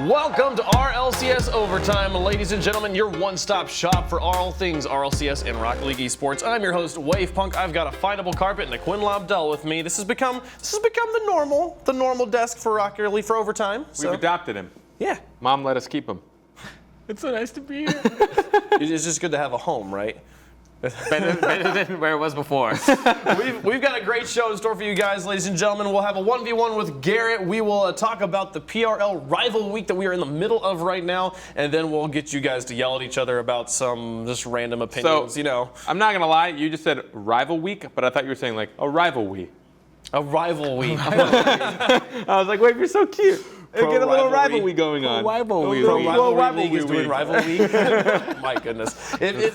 Welcome to RLCS Overtime, ladies and gentlemen, your one-stop shop for all things RLCS and Rocket League eSports. I'm your host, Wave Punk. I've got a findable carpet and a Quinn Lobdell with me. This has become the normal desk for Rocket League for Overtime. We've adopted him. Yeah. Mom let us keep him. It's so nice to be here. It's just good to have a home, right? better than where it was before. We've got a great show in store for you guys, ladies and gentlemen. We'll have a 1v1 with Garrett. We will talk about the PRL rival week that we are in the middle of right now, and then we'll get you guys to yell at each other about some just random opinions, you know. I'm not going to lie, you just said rival week, but I thought you were saying like a rival week. A rival week. I was like, wait, you're so cute. Get a little rivalry going on. Rivalry League is doing rivalry week. My goodness.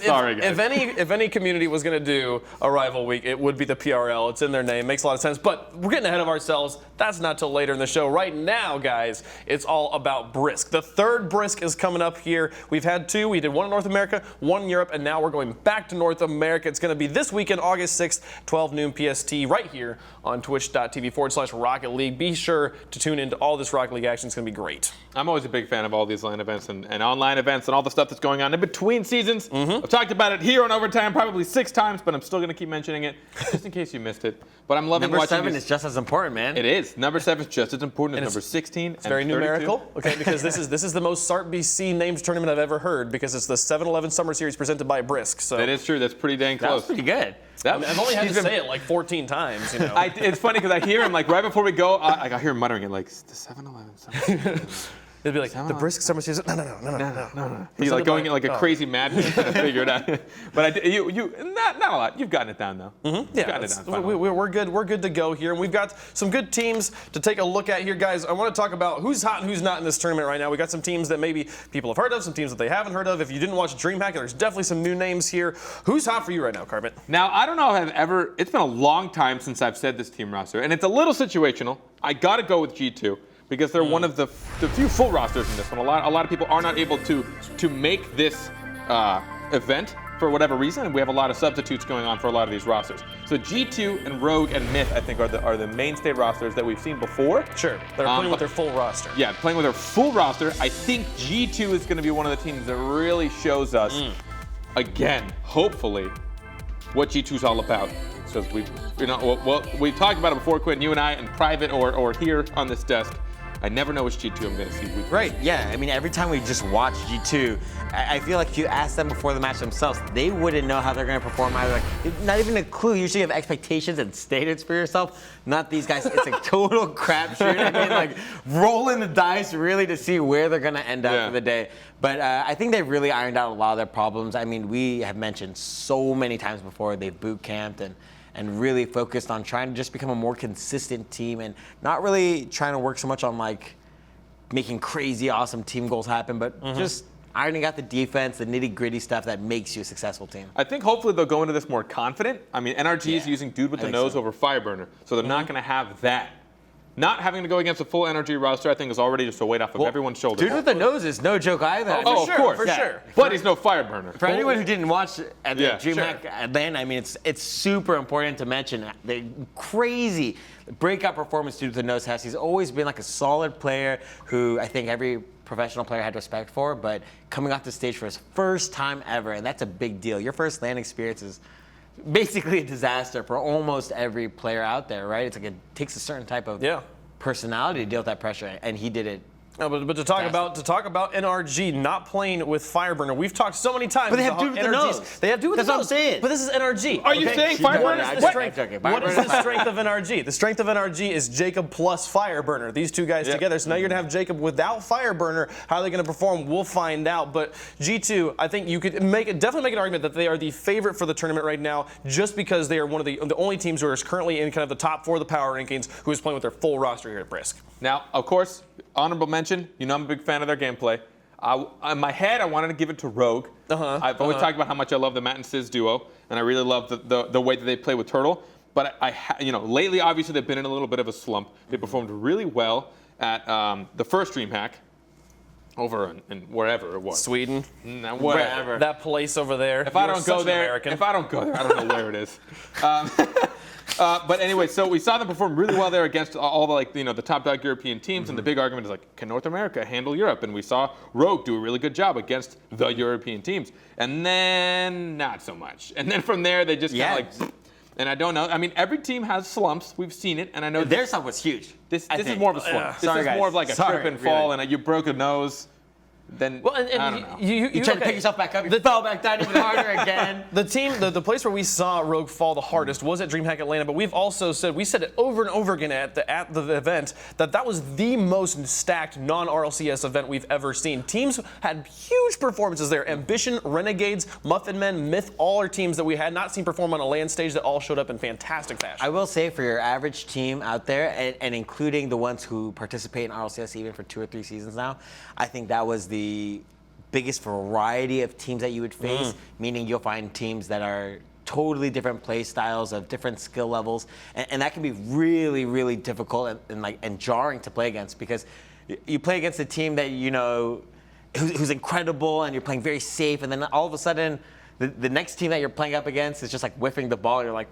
Sorry, guys. If any community was going to do a rival week, it would be the PRL. It's in their name. Makes a lot of sense. But we're getting ahead of ourselves. That's not till later in the show. Right now, guys, it's all about Brisk. The third Brisk is coming up here. We've had two. We did one in North America, one in Europe, and now we're going back to North America. It's going to be this weekend, August 6th, 12 noon PST, right here on twitch.tv/Rocket League. Be sure to tune into all this Rocket League action. It's going to be great. I'm always a big fan of all these LAN events and online events and all the stuff that's going on in between seasons. I've talked about it here on Overtime probably 6 times, but I'm still going to keep mentioning it just in case you missed it. But I'm loving watching watching Number 7 is just as important, man. It is. Number 7 is just as important as number 16 It's very numerical, okay, because this is the most SART BC named tournament I've ever heard because it's the 7-11 Summer Series presented by Brisk. So that is true. That's pretty dang That close. was pretty good. I've only had to say it like 14 times, you know. It's funny because I hear him like right before we go, I hear him muttering it like, the 7-11 Summer Series. It'd be like, the Brisk Summer Season. No. He's like going in like a crazy madman trying to figure it out. But not a lot. You've gotten it down though. Yeah, we're good. We're good to go here, and we've got some good teams to take a look at here, guys. I want to talk about who's hot and who's not in this tournament right now. We got some teams that maybe people have heard of, some teams that they haven't heard of. If you didn't watch DreamHack, there's definitely some new names here. Who's hot for you right now, Carpet? Now I don't know if I've ever. It's been a long time since I've said this team roster, and it's a little situational. I got to go with G2. Because they're one of the few full rosters in this one. A lot of people are not able to make this event for whatever reason, and we have a lot of substitutes going on for a lot of these rosters. So G2 and Rogue and Myth, I think, are the mainstay rosters that we've seen before. Sure, they're playing with their full roster. Yeah, playing with their full roster. I think G2 is going to be one of the teams that really shows us, again, hopefully, what G2's all about. So we talked about it before, Quinn, you and I, in private or here on this desk. I never know which G2 I'm going to see. Right, yeah. I mean, every time we just watch G2, I feel like if you ask them before the match themselves, they wouldn't know how they're going to perform either. Like, not even a clue. Usually you have expectations and standards for yourself. Not these guys. It's a total crapshoot. I mean, like, rolling the dice really to see where they're going to end up for the day. But I think they've really ironed out a lot of their problems. I mean, we have mentioned so many times before they've boot camped and really focused on trying to just become a more consistent team and not really trying to work so much on like making crazy awesome team goals happen, but just ironing out the defense, the nitty-gritty stuff that makes you a successful team. I think hopefully they'll go into this more confident. I mean, NRG is using Dude with the Nose over Fireburner, so they're not going to have that. Not having to go against a full NRG roster, I think, is already just a weight off of everyone's shoulders. Dude with the Nose is no joke either. Of course. For sure. But he's no Fireburner. For anyone who didn't watch at the DreamHack Atlanta, I mean, it's super important to mention the crazy breakout performance Dude with the Nose has. He's always been like a solid player who I think every professional player had respect for, but coming off the stage for his first time ever, and that's a big deal. Your first LAN experience is basically a disaster for almost every player out there, right? It's like it takes a certain type of personality to deal with that pressure, and he did it. No, but to talk about NRG not playing with Fireburner, we've talked so many times. But they have Dude with the Nose. They have Dude with the Nose. That's what I'm saying. But this is NRG. Are you saying Fireburner? What is the strength of NRG? The strength of NRG is Jacob plus Fireburner. These two guys together. So now you're gonna have Jacob without Fireburner. How are they gonna perform? We'll find out. But G2, I think you could definitely make an argument that they are the favorite for the tournament right now, just because they are one of the only teams who are currently in kind of the top 4 of the power rankings who is playing with their full roster here at Brisk. Now, of course, honorable mention. You know I'm a big fan of their gameplay. In my head, I wanted to give it to Rogue. I've always talked about how much I love the Matt and Sizz duo, and I really love the way that they play with Turtle. But lately, obviously, they've been in a little bit of a slump. They performed really well at the first DreamHack over in wherever it was. Sweden. Wherever. That place over there. If I don't go there, I don't know where it is. But anyway, so we saw them perform really well there against all the the top dog European teams, and the big argument is like, can North America handle Europe? And we saw Rogue do a really good job against the European teams, and then not so much. And then from there, they just kind of like. And I don't know. I mean, every team has slumps. We've seen it, and I know their slump was huge. This is more of a slump. This Sorry, is guys. more of like a trip and fall, and you broke a nose. Then Well, and I don't know. You tried to pick yourself back up. You fell back down even harder again. The place where we saw Rogue fall the hardest was at DreamHack Atlanta, but we've also said it over and over again at the event that was the most stacked non-RLCS event we've ever seen. Teams had huge performances there. Ambition, Renegades, Muffin Men, Myth, all are teams that we had not seen perform on a LAN stage that all showed up in fantastic fashion. I will say for your average team out there, and including the ones who participate in RLCS even for 2 or 3 seasons now, I think that was the biggest variety of teams that you would face, meaning you'll find teams that are totally different play styles of different skill levels, and that can be really, really difficult and jarring to play against, because you play against a team that who's incredible and you're playing very safe, and then all of a sudden the next team that you're playing up against is just like whiffing the ball. You're like,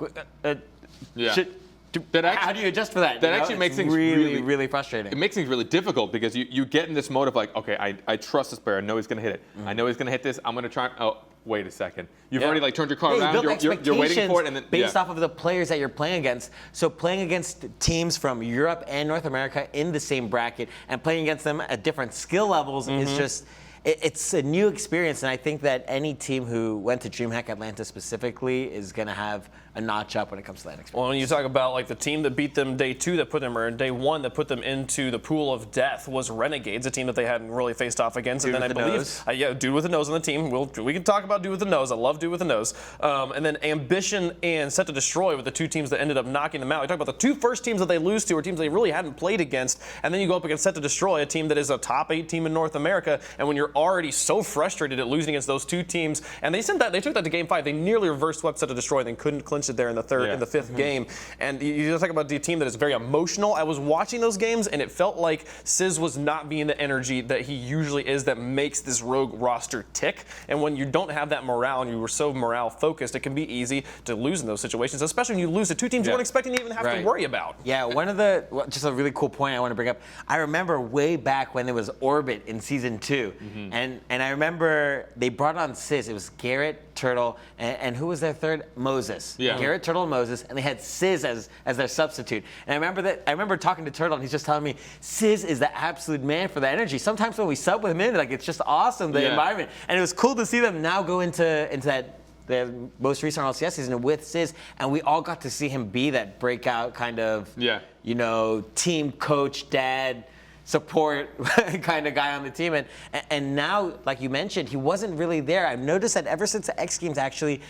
how do you adjust for that? That actually makes things really, really frustrating. It makes things really difficult because you get in this mode of like, okay, I trust this player. I know he's going to hit it. I know he's going to hit this. I'm going to try. Oh, wait a second. You've already like turned your car around. You're waiting for it, and then based off of the players that you're playing against. So playing against teams from Europe and North America in the same bracket and playing against them at different skill levels is just. It's a new experience, and I think that any team who went to DreamHack Atlanta specifically is going to have a notch up when it comes to that experience. Well, when you talk about like the team that beat them day 2 that put them, or day 1 that put them into the pool of death was Renegades, a team that they hadn't really faced off against. Dude and then with I the believe, nose. Dude with the nose on the team. We can talk about Dude with the nose. I love Dude with the nose. And then Ambition and Set to Destroy were the 2 teams that ended up knocking them out. You talk about the 2 first teams that they lose to, or teams they really hadn't played against, and then you go up against Set to Destroy, a team that is a top 8 team in North America, and when you're already so frustrated at losing against those 2 teams, and they took that to Game 5. They nearly reverse swept Set to Destroy, and then couldn't clinch it there in the 5th game. And you talk about the team that is very emotional. I was watching those games, and it felt like Sizz was not being the energy that he usually is that makes this Rogue roster tick. And when you don't have that morale, and you were so morale focused, it can be easy to lose in those situations, especially when you lose to 2 teams you weren't expecting to even have to worry about. Yeah, just a really cool point I want to bring up. I remember way back when there was Orbit in season 2, and I remember they brought on Sizz. It was Garrett, Turtle, and who was their third? Moses. Yeah. Garrett, Turtle, and Moses, and they had Sizz as their substitute. And I remember talking to Turtle, and he's just telling me Sizz is the absolute man for the energy. Sometimes when we sub with him in, like, it's just awesome, the environment. And it was cool to see them now go into that the most recent RLCS season with Sizz, and we all got to see him be that breakout kind of team coach, dad, support kind of guy on the team. And now, like you mentioned, he wasn't really there. I've noticed that ever since the X Games, actually,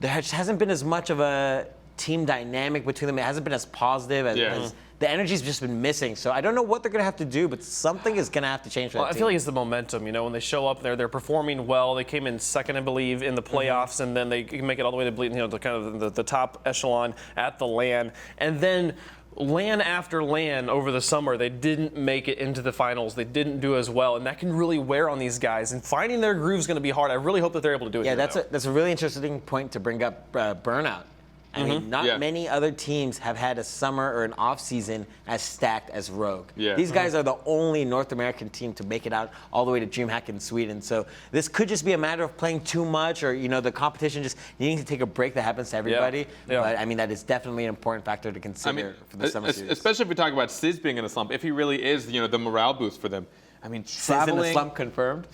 there just hasn't been as much of a team dynamic between them. It hasn't been as positive as the energy's just been missing. So I don't know what they're going to have to do, but something is going to have to change for that team. I feel like it's the momentum. When they show up there, they're performing well. They came in second, I believe, in the playoffs, and then they make it all the way to the kind of the top echelon at the LAN. And then LAN after LAN over the summer, they didn't make it into the finals. They didn't do as well, and that can really wear on these guys. And finding their groove is going to be hard. I really hope that they're able to do it. Yeah, that's a really interesting point to bring up. Burnout. I mean, not many other teams have had a summer or an off season as stacked as Rogue. Yeah. These guys are the only North American team to make it out all the way to DreamHack in Sweden. So this could just be a matter of playing too much, or the competition just needing to take a break that happens to everybody. But I mean, that is definitely an important factor to consider for the summer series. Especially if we talk about Sizz being in a slump. If he really is, the morale boost for them. I mean, traveling. Sizz in a slump confirmed.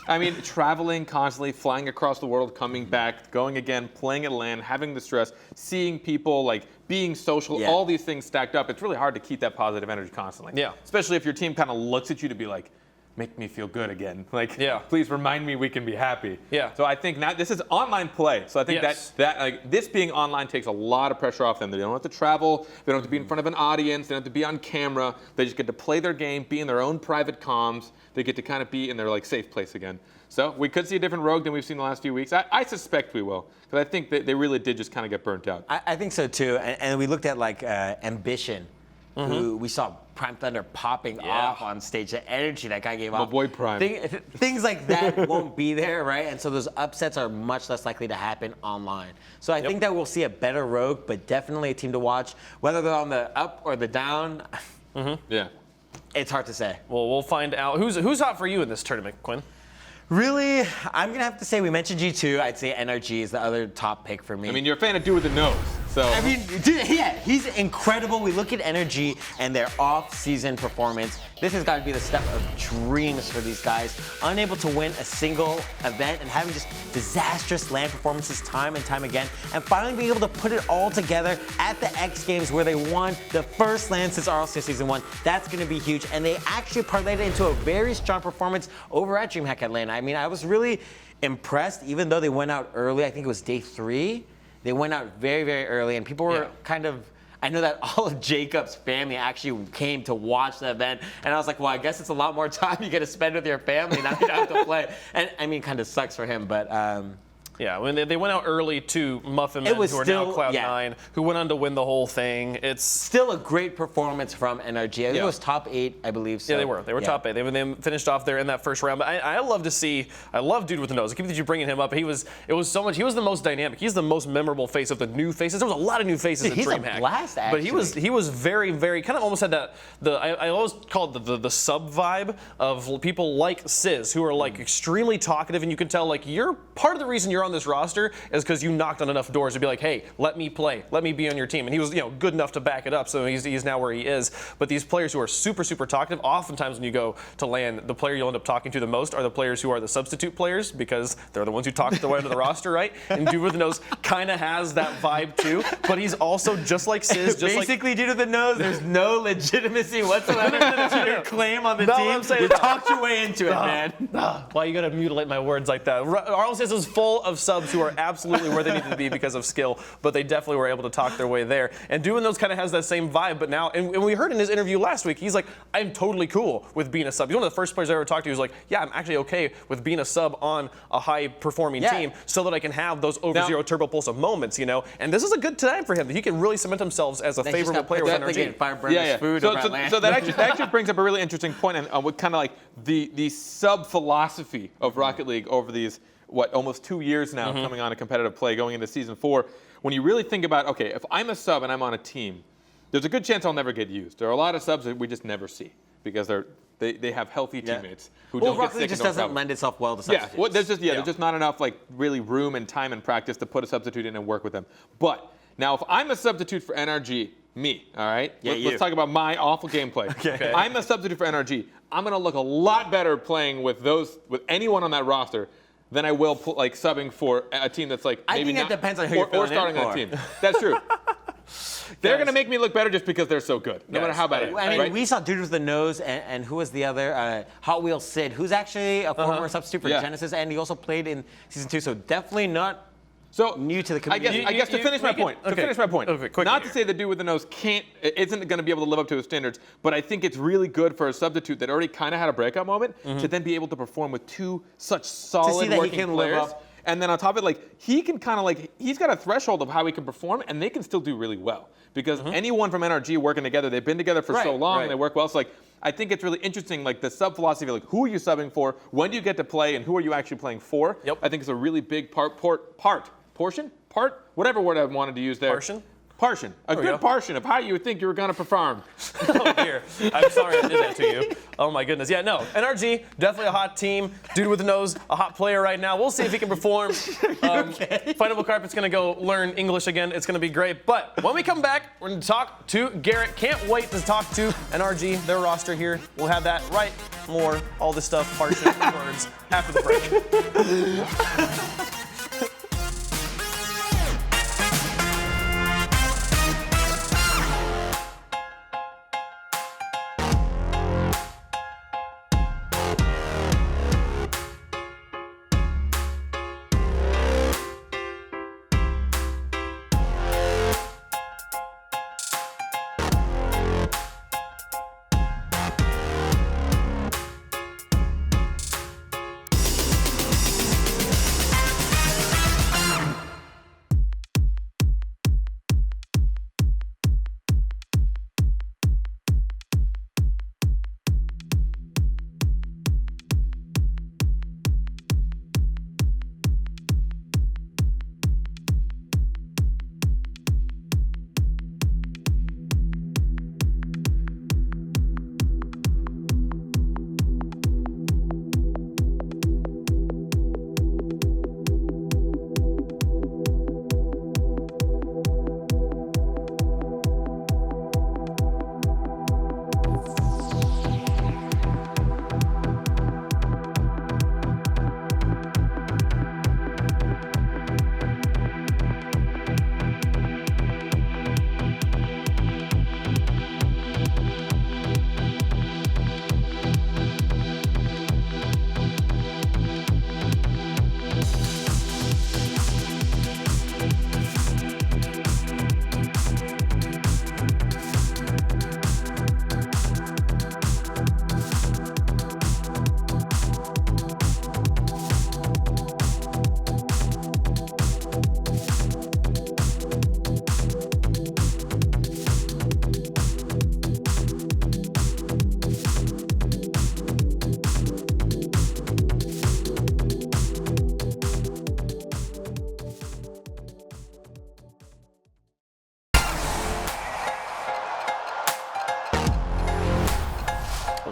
I mean, traveling constantly, flying across the world, coming back, going again, playing at LAN, having the stress, seeing people, like being social, all these things stacked up. It's really hard to keep that positive energy constantly. Yeah. Especially if your team kind of looks at you to be like, make me feel good again. Like, please remind me we can be happy. Yeah. So I think now this is online play. So I think that like this being online takes a lot of pressure off them. They don't have to travel. They don't have to be in front of an audience. They don't have to be on camera. They just get to play their game, be in their own private comms. They get to kind of be in their like safe place again. So we could see a different Rogue than we've seen the last few weeks. I suspect we will, because I think that they really did just kind of get burnt out. I think so too. And we looked at like Ambition. who we saw Prime Thunder popping off on stage. The energy that guy gave off. My boy Prime. Things like that won't be there, right? And so those upsets are much less likely to happen online. So I think that we'll see a better Rogue, but definitely a team to watch. Whether they're on the up or the down, it's hard to say. Well, we'll find out. Who's hot for you in this tournament, Quinn? Really, I'm going to have to say we mentioned G2. I'd say NRG is the other top pick for me. I mean, you're a fan of Dude with the Nose, so. I mean, dude, he's incredible. We look at NRG and their off-season performance. This has got to be the step of dreams for these guys. Unable to win a single event and having just disastrous LAN performances time and time again. And finally being able to put it all together at the X Games where they won the first LAN since RLCS Season 1. That's going to be huge. And they actually parlayed it into a very strong performance over at DreamHack Atlanta. I mean, I was really impressed, even though they went out early. I think it was day 3. They went out very, very early, and people were kind of, I know that all of Jacob's family actually came to watch the event, and I was like, well, I guess it's a lot more time you get to spend with your family now you don't have to play. And I mean, kind of sucks for him, but yeah, when they went out early to Muffin Men, who are now Cloud9, who went on to win the whole thing. It's still a great performance from NRG. I think it was top 8, I believe. So. Yeah, they were. They were top 8. They finished off there in that first round. But I love to see. I love Dude with the Nose. I keep that you bringing him up. It was so much. He was the most dynamic. He's the most memorable face of the new faces. There was a lot of new faces in DreamHack. He's a blast, actually. But he was very, very kind of almost had that. I always call it the sub vibe of people like Sizz, who are like extremely talkative, and you can tell like you're part of the reason you're on this roster is because you knocked on enough doors to be like, hey, let me play, let me be on your team. And he was, good enough to back it up, so he's now where he is. But these players who are super, super talkative, oftentimes when you go to LAN, the player you'll end up talking to the most are the players who are the substitute players, because they're the ones who talk their way into the roster, right? And Dude with the Nose kind of has that vibe too, but he's also just like Sizz, Basically, Dude with the Nose, there's no legitimacy whatsoever to your claim on the team. You talked your way into it, man. Why you gotta mutilate my words like that? RLCS is full of subs who are absolutely where they needed to be because of skill, but they definitely were able to talk their way there. And Doing Those kind of has that same vibe, but now, and we heard in his interview last week, he's like, I'm totally cool with being a sub. He's one of the first players I ever talked to who's like, yeah, I'm actually okay with being a sub on a high-performing team so that I can have those over-zero turbo pulse of moments, And this is a good time for him that he can really cement himself as a favorable player with NRG. So that actually brings up a really interesting point on what kind of like the sub-philosophy of Rocket League over these almost 2 years now coming on a competitive play going into Season 4. When you really think about, okay, if I'm a sub and I'm on a team, there's a good chance I'll never get used. There are a lot of subs that we just never see because they have healthy teammates who don't get sick. Rocket League just doesn't lend itself well to substitutes. There's just not enough like really room and time and practice to put a substitute in and work with them. But now if I'm a substitute for NRG, me, all right? Let's talk about my awful gameplay. Okay. I'm a substitute for NRG. I'm going to look a lot better playing with anyone on that roster than I will subbing for a team that's like maybe not. I think it depends on who you're or starting on a team. That's true. They're going to make me look better just because they're so good, no matter how bad it is. I mean, we saw Dude with the Nose, and who was the other? Hot Wheels Sid, who's actually a former substitute for Genesis, and he also played in Season 2, so definitely not new to the community. I guess to finish my point. Not to say the Dude with the Nose isn't going to be able to live up to his standards, but I think it's really good for a substitute that already kind of had a breakout moment to then be able to perform with two such solid working players. And then on top of it, he can kind of he's got a threshold of how he can perform, and they can still do really well. Because anyone from NRG working together, they've been together for so long, and they work well. So I think it's really interesting, the sub philosophy, who are you subbing for, when do you get to play, and who are you actually playing for? Yep. I think it's a really big portion, whatever word I wanted to use there. Portion. A good portion of how you would think you were going to perform. Oh, dear. I'm sorry I did that to you. Oh, my goodness. Yeah, no. NRG, definitely a hot team. Dude with the Nose, a hot player right now. We'll see if he can perform. Fightable Carpet's going to go learn English again. It's going to be great. But when we come back, we're going to talk to Garrett. Can't wait to talk to NRG, their roster here. We'll have that right, more, all this stuff, portion, words, after the break.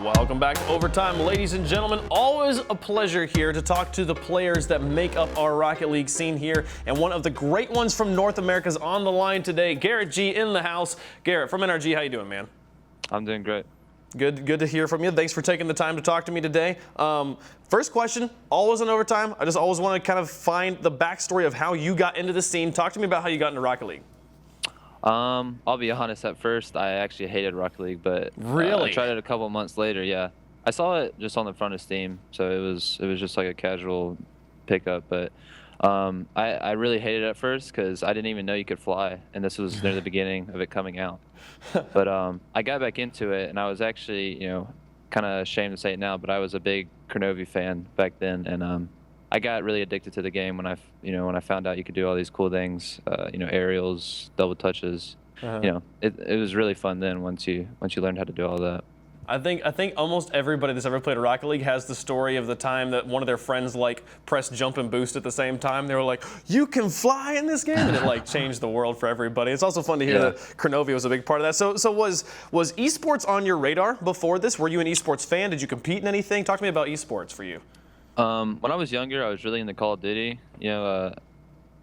Welcome back to Overtime, ladies and gentlemen. Always a pleasure here to talk to the players that make up our Rocket League scene here. And one of the great ones from North America is on the line today. Garrett G in the house. Garrett from NRG, how you doing, man? I'm doing great. Good to hear from you. Thanks for taking the time to talk to me today. First question, always on Overtime. I just always want to kind of find the backstory of how you got into the scene. Talk to me about how you got into Rocket League. I'll be honest, at first I actually hated Rocket League, but Really? I tried it a couple months later, yeah. I saw it just on the front of Steam, so it was just like a casual pickup, but I really hated it at first because I didn't even know you could fly, and this was near the beginning of it coming out. But I got back into it, and I was actually, kind of ashamed to say it now, but I was a big Kronovi fan back then, and I got really addicted to the game when I found out you could do all these cool things, aerials, double touches. It was really fun then once you learned how to do all that. I think almost everybody that's ever played Rocket League has the story of the time that one of their friends pressed jump and boost at the same time. They were like, "You can fly in this game," and it changed the world for everybody. It's also fun to hear that Kronovi was a big part of that. So was esports on your radar before this? Were you an esports fan? Did you compete in anything? Talk to me about esports for you. When I was younger, I was really into Call of Duty.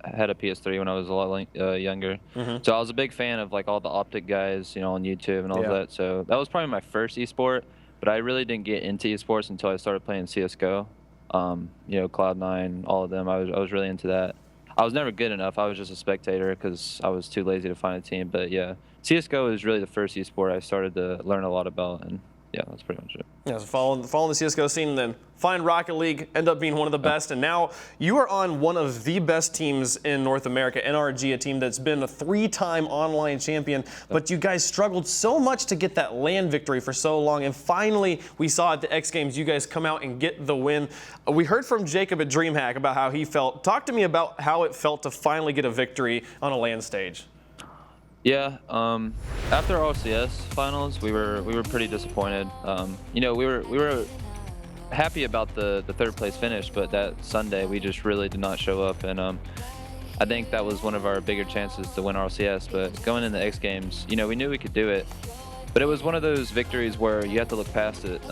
I had a PS3 when I was a lot younger. So I was a big fan of all the Optic guys, on YouTube and all of that. So that was probably my first esport, but I really didn't get into esports until I started playing CS:GO. Cloud9, all of them. I was really into that. I was never good enough. I was just a spectator because I was too lazy to find a team. But yeah, CS:GO is really the first esport I started to learn a lot about, and yeah, that's pretty much it. Yeah, so following the CSGO scene, and then find Rocket League, end up being one of the best, and now you are on one of the best teams in North America, NRG, a team that's been a 3-time online champion, but you guys struggled so much to get that LAN victory for so long, and finally we saw at the X Games you guys come out and get the win. We heard from Jacob at DreamHack about how he felt. Talk to me about how it felt to finally get a victory on a LAN stage. Yeah, after RLCS finals, we were pretty disappointed. We were happy about the third place finish, but that Sunday we just really did not show up, and I think that was one of our bigger chances to win RLCS. But going in the X Games, we knew we could do it. But it was one of those victories where you have to look past it.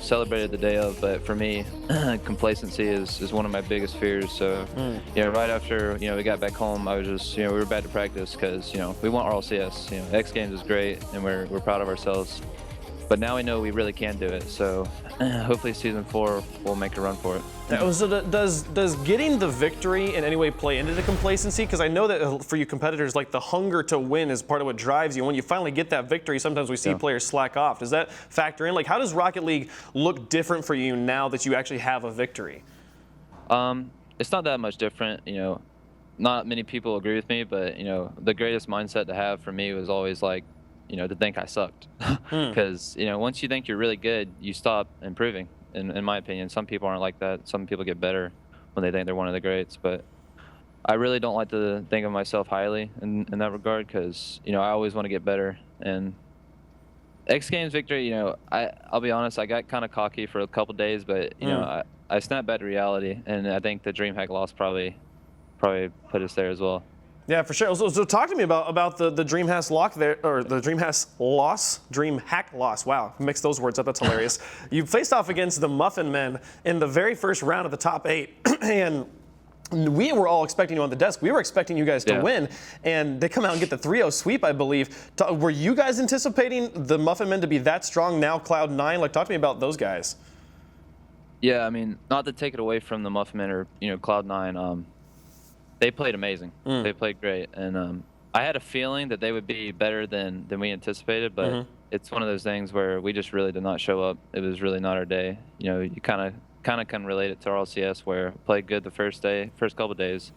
Celebrated the day of, but for me, complacency is one of my biggest fears. So, right after we got back home, I was just we were bad to practice because we want RLCS. X Games is great, and we're proud of ourselves. But now we know we really can do it. So hopefully season 4 we'll make a run for it. So does getting the victory in any way play into the complacency? Because I know that for you competitors, the hunger to win is part of what drives you. When you finally get that victory, sometimes we see players slack off. Does that factor in? How does Rocket League look different for you now that you actually have a victory? It's not that much different. Not many people agree with me, but the greatest mindset to have for me was always to think I sucked. Because once you think you're really good, you stop improving. In my opinion, some people aren't like that. Some people get better when they think they're one of the greats. But I really don't like to think of myself highly in that regard because I always want to get better. And X Games victory, I'll be honest, I got kind of cocky for a couple days, but I snapped back to reality, and I think the DreamHack loss probably put us there as well. Yeah, for sure. So talk to me about the DreamHack lock there, or the DreamHack loss. Wow, mix those words up. That's hilarious. You faced off against the Muffin Men in the very first round of the top 8, and we were all expecting you on the desk. We were expecting you guys to win, and they come out and get the 3-0 sweep, I believe. Were you guys anticipating the Muffin Men to be that strong now, Cloud9? Talk to me about those guys. Yeah, I mean, not to take it away from the Muffin Men or Cloud9. They played amazing. They played great, and I had a feeling that they would be better than we anticipated. But it's one of those things where we just really did not show up. It was really not our day. You kind of can relate it to RLCS, where played good the first couple days,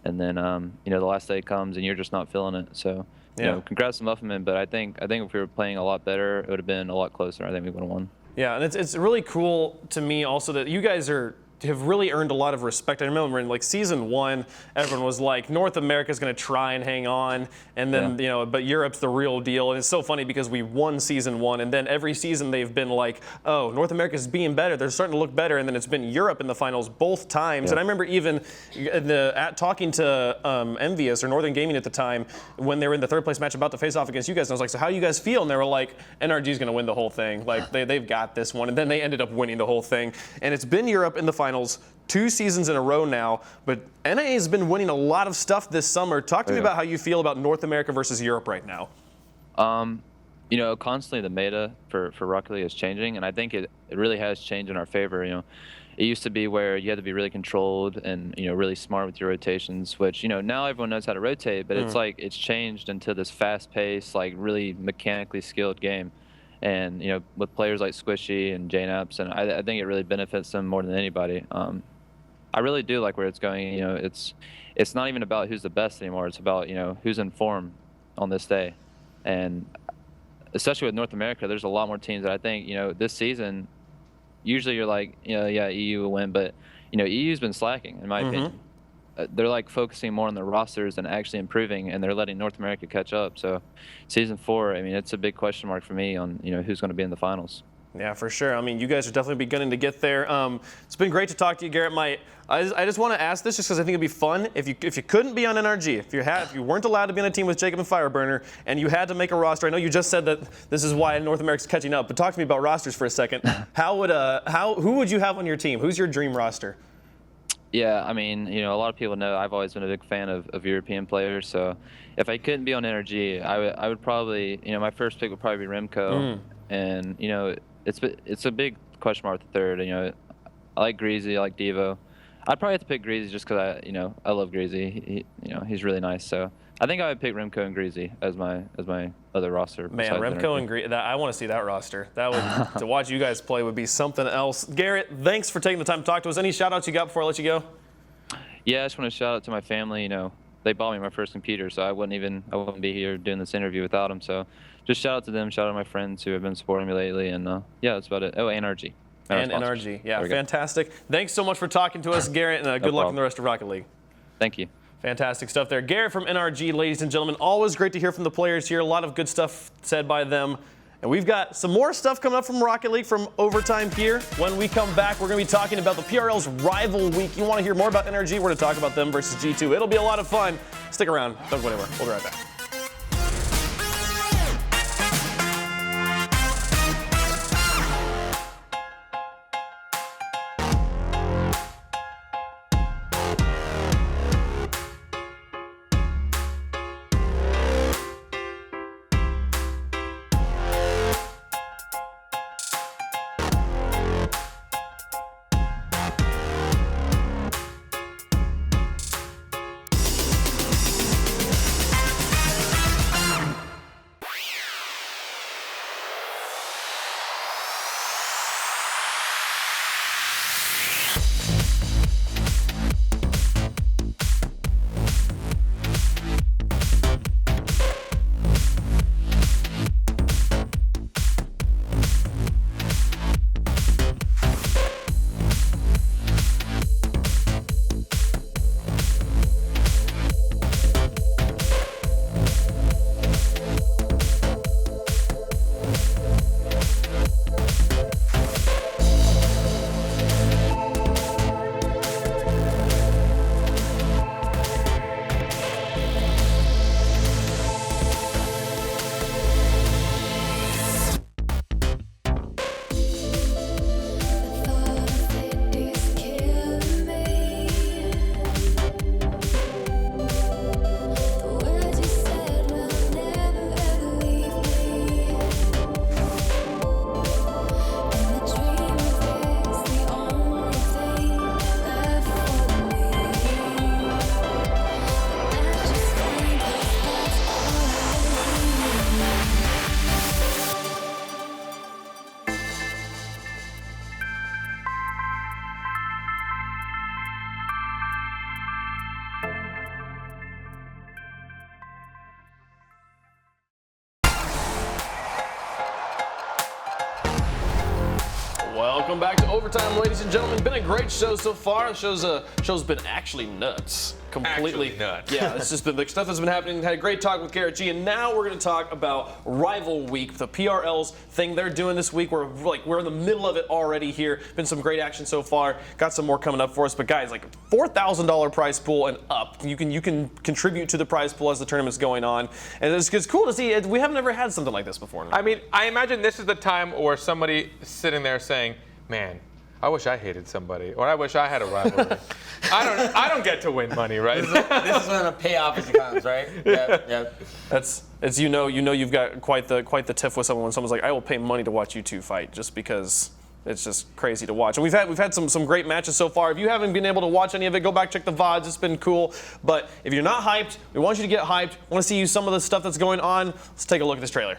and then the last day comes and you're just not feeling it. So congrats to Muffin Men, but I think if we were playing a lot better, it would have been a lot closer. I think we would have won. Yeah, and it's really cool to me also that you guys are have really earned a lot of respect. I remember in like season 1, everyone was like, North America's going to try and hang on, and then but Europe's the real deal. And it's so funny because we won season 1, and then every season they've been like, oh, North America's being better. They're starting to look better, and then it's been Europe in the finals both times. And I remember even talking to Envious or Northern Gaming at the time when they were in the 3rd place match about to face off against you guys. And I was like, so how do you guys feel? And they were like, NRG's going to win the whole thing. Like they've got this one, and then they ended up winning the whole thing. And it's been Europe in the finals 2 seasons in a row now, but NA has been winning a lot of stuff this summer. Talk to me about how you feel about North America versus Europe right now. Constantly the meta for Rocket League is changing, and I think it really has changed in our favor. It used to be where you had to be really controlled and really smart with your rotations, which now everyone knows how to rotate, but it's like it's changed into this fast-paced, like really mechanically skilled game. And with players like Squishy and Jane-Apps, and I think it really benefits them more than anybody. I really do like where it's going. It's not even about who's the best anymore. It's about who's in form on this day, and especially with North America, there's a lot more teams that I think this season. Usually you're like EU will win, but EU's been slacking in my opinion. They're like focusing more on their rosters and actually improving, and they're letting North America catch up. So season 4, I mean, it's a big question mark for me on who's going to be in the finals. Yeah, for sure. I mean, you guys are definitely beginning to get there. It's been great to talk to you, Garrett. I just want to ask this just because I think it'd be fun if you couldn't be on NRG, if you weren't allowed to be on a team with Jacob and Fireburner, and you had to make a roster. I know you just said that this is why North America's catching up, but talk to me about rosters for a second. Who would you have on your team? Who's your dream roster? Yeah, I mean, a lot of people know I've always been a big fan of European players. So if I couldn't be on NRG, I would probably, my first pick would probably be Remco, and it's a big question mark with the 3rd. I like Greasy, I like Devo. I'd probably have to pick Greasy just because I love Greasy. He's really nice. So I think I would pick Remco and Greasy as my other roster. Man, Remco and Greasy, I want to see that roster. That would to watch you guys play would be something else. Garrett, thanks for taking the time to talk to us. Any shout outs you got before I let you go? Yeah, I just want to shout out to my family. They bought me my first computer, so I wouldn't be here doing this interview without them. So just shout out to them, shout out to my friends who have been supporting me lately, and that's about it. Oh, NRG. And NRG, yeah, fantastic. Thanks so much for talking to us, Garrett, and good luck in the rest of Rocket League. Thank you. Fantastic stuff there. Garrett from NRG, ladies and gentlemen. Always great to hear from the players here. A lot of good stuff said by them. And we've got some more stuff coming up from Rocket League from Overtime here. When we come back, we're going to be talking about the PRL's Rival Week. You want to hear more about NRG? We're going to talk about them versus G2. It'll be a lot of fun. Stick around. Don't go anywhere. We'll be right back. Welcome back to Overtime, ladies and gentlemen. Been a great show so far. The show's been actually nuts. Completely Actually nuts. Yeah, it's just been the stuff that's been happening. Had a great talk with Garrett G, and now we're going to talk about Rival Week, the PRL's thing they're doing this week. We're in the middle of it already here. Been some great action so far. Got some more coming up for us, but guys, like $4,000 prize pool and up. You can contribute to the prize pool as the tournament's going on, and it's cool to see. We haven't ever had something like this before. I mean, I imagine this is the time where somebody sitting there saying, "Man, I wish I hated somebody, or I wish I had a rivalry. I don't get to win money, right?" This is when the payoff comes, right? Yep. It's you've got quite the tiff with someone when someone's like, "I will pay money to watch you two fight," just because it's just crazy to watch. And we've had some great matches so far. If you haven't been able to watch any of it, go back, check the VODs. It's been cool. But if you're not hyped, we want you to get hyped. Want to see you some of the stuff that's going on. Let's take a look at this trailer.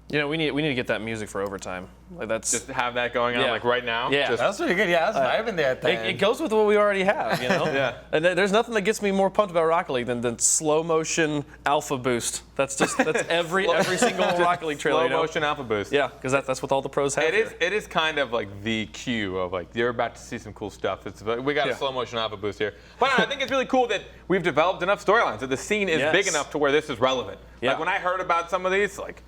You know, we need to get that music for overtime. Like that's Just have that going on like right now. Yeah. Just, That's pretty good. Yeah, that's vibing there at the end. It goes with what we already have, you know? Yeah. And there's nothing that gets me more pumped about Rocket League than slow motion alpha boost. That's every single Rocket League trailer. slow You know? motion alpha boost. Yeah, because that's what all the pros have. It is kind of like the cue of like you're about to see some cool stuff. We got a slow motion alpha boost here, but I think it's really cool that we've developed enough storylines that the scene is big enough to where this is relevant. Yeah. Like when I heard about some of these, like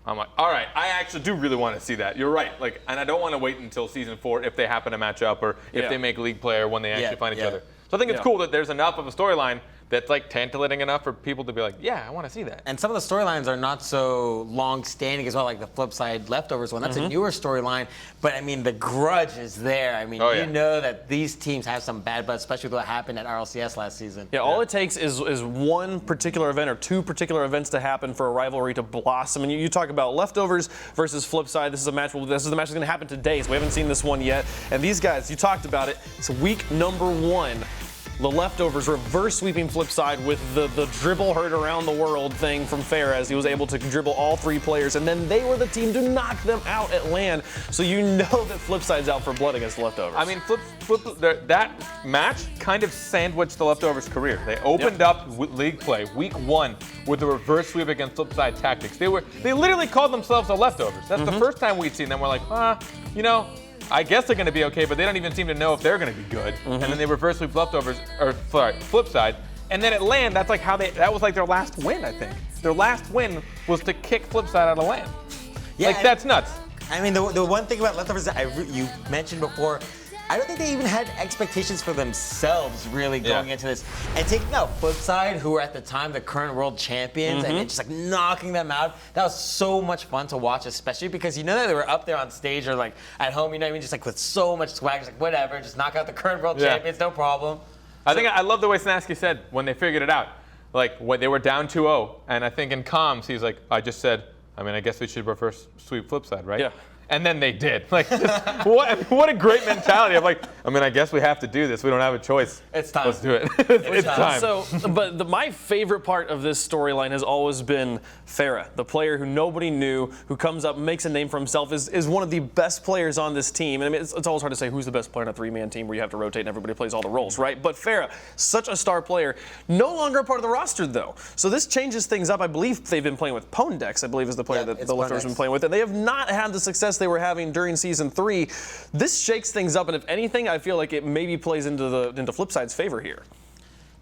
I'm like, all right, I actually do really want to see that. You're right. Like, and I don't want to wait until season 4 if they happen to match up or if they make league play or when they actually find each other. So I think it's cool that there's enough of a storyline that's like tantalating enough for people to be like, yeah, I want to see that. And some of the storylines are not so long-standing as well, like the flip side leftovers one. That's a newer storyline, but I mean the grudge is there. I mean, you know that these teams have some bad blood, especially with what happened at RLCS last season. Yeah, all it takes is one particular event or two particular events to happen for a rivalry to blossom. And you talk about leftovers versus flip side. This is the match that's going to happen today, so we haven't seen this one yet. And these guys, you talked about it. It's week number 1. The leftovers reverse sweeping flip side with the dribble heard around the world thing from Fair, he was able to dribble all 3 players, and then they were the team to knock them out at LAN. So you know that Flipside's out for blood against the leftovers. I mean, that match kind of sandwiched the leftovers' career. They opened up league play week 1 with a reverse sweep against Flipside Tactics. They literally called themselves the leftovers. That's the first time we'd seen them. We're like, you know, I guess they're going to be okay, but they don't even seem to know if they're going to be good. And then they reverse sweep leftovers, or sorry, Flipside. And then at LAN, that's like that was like their last win, I think. Their last win was to kick Flipside out of LAN. Yeah, like, that's nuts. I mean, the one thing about leftovers that you mentioned before, I don't think they even had expectations for themselves really going into this. And taking out Flipside, who were at the time the current world champions, and just like knocking them out, that was so much fun to watch, especially because you know that they were up there on stage or like at home, you know what I mean, just like with so much swag, just like whatever, just knock out the current world champions, no problem. I think I love the way Snasky said when they figured it out. Like when they were down 2-0, and I think in comms he's like, I just said, I mean, I guess we should reverse sweep Flipside, right? Yeah. And then they did. Like, just, what a great mentality. I'm like, I guess we have to do this. We don't have a choice. It's time. Let's do it. It's time. So, but my favorite part of this storyline has always been Farah, the player who nobody knew, who comes up, makes a name for himself, is one of the best players on this team. And I mean, it's always hard to say who's the best player on a three-man team where you have to rotate and everybody plays all the roles, right? But Farah, such a star player, no longer a part of the roster though. So this changes things up. I believe they've been playing with Pondex, I believe is the player that the Leftovers have been playing with, and they have not had the success they were having during season 3. This shakes things up, and if anything, I feel like it maybe plays into Flipside's favor here.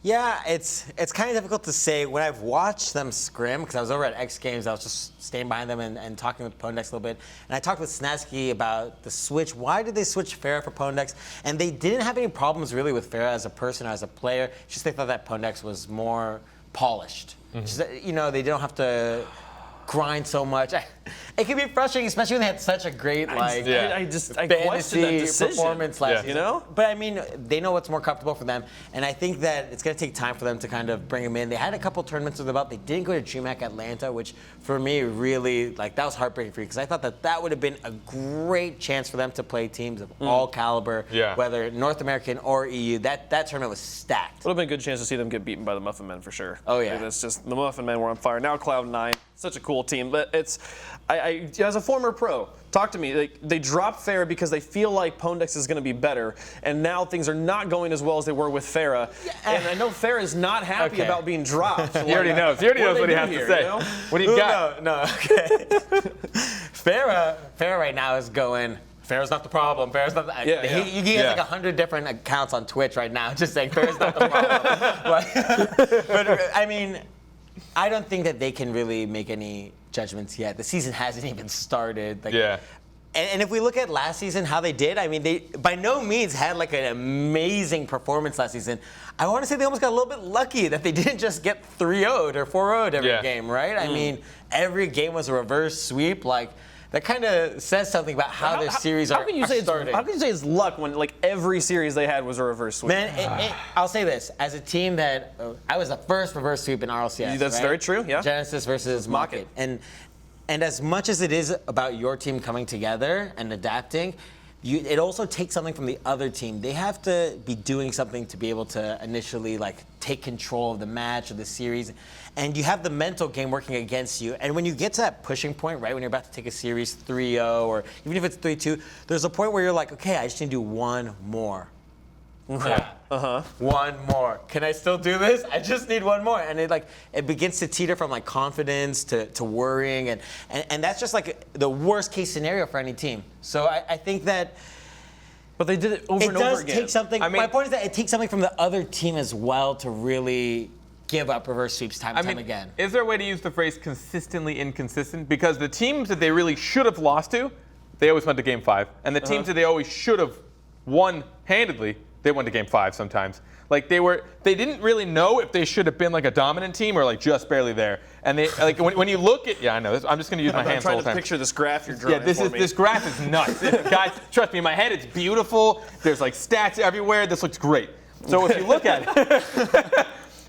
Yeah, it's kind of difficult to say. When I've watched them scrim, because I was over at X Games, I was just staying behind them and talking with Pondex a little bit. And I talked with Snazky about the switch. Why did they switch Farah for Pondex? And they didn't have any problems really with Farah as a person or as a player. It's just they thought that Pondex was more polished. Just that, they don't have to grind so much. It can be frustrating, especially when they had such a great I question that decision, performance last season. But But I mean, they know what's more comfortable for them, and I think that it's going to take time for them to kind of bring him in. They had a couple tournaments under the belt. They didn't go to GMAC Atlanta, which for me really that was heartbreaking for me because I thought that would have been a great chance for them to play teams of all caliber, whether North American or EU. That tournament was stacked. Would have been a good chance to see them get beaten by the Muffin Men for sure. Oh yeah, it's just the Muffin Men were on fire. Now Cloud9, such a cool team, but it's. As a former pro, talk to me. They dropped Farah because they feel like Pondex is going to be better, and now things are not going as well as they were with Farah. And I know Farah is not happy about being dropped. He already knows. He already knows what he has to say. What do you got? No. Okay. Farah right now is going. Farah's not the problem. Farah's not. He has like 100 different accounts on Twitch right now, just saying Farah's not the problem. but I mean, I don't think that they can really make any judgments yet. The season hasn't even started. And if we look at last season, how they did, I mean, they by no means had like an amazing performance last season. I want to say they almost got a little bit lucky that they didn't just get 3-0'd or 4-0'd every game, right? I mean, every game was a reverse sweep. That kind of says something about how their series are starting. How can you say it's luck when every series they had was a reverse sweep? Man, I'll say this. As a team that I was the first reverse sweep in RLCS. That's very true, yeah. Genesis versus Mocket. And as much as it is about your team coming together and adapting, it also takes something from the other team. They have to be doing something to be able to initially take control of the match or the series. And you have the mental game working against you. And when you get to that pushing point, right, when you're about to take a series 3-0 or even if it's 3-2, there's a point where you're like, okay, I just need to do one more. One more. Can I still do this? I just need one more. And it begins to teeter from confidence to worrying. And that's just the worst case scenario for any team. So I think that. But they did it over and over again. It does take something. My point is that it takes something from the other team as well to really give up reverse sweeps time and time again. Is there a way to use the phrase consistently inconsistent? Because the teams that they really should have lost to, they always went to Game 5. And the teams that they always should have won handedly, they went to Game 5 sometimes. They didn't really know if they should have been a dominant team or just barely there. And they when you look at I know this, I'm just going to use my hands the whole time. I'm trying to picture this graph you're drawing. This graph is nuts, guys. Trust me, in my head it's beautiful. There's stats everywhere. This looks great. So if you look at it,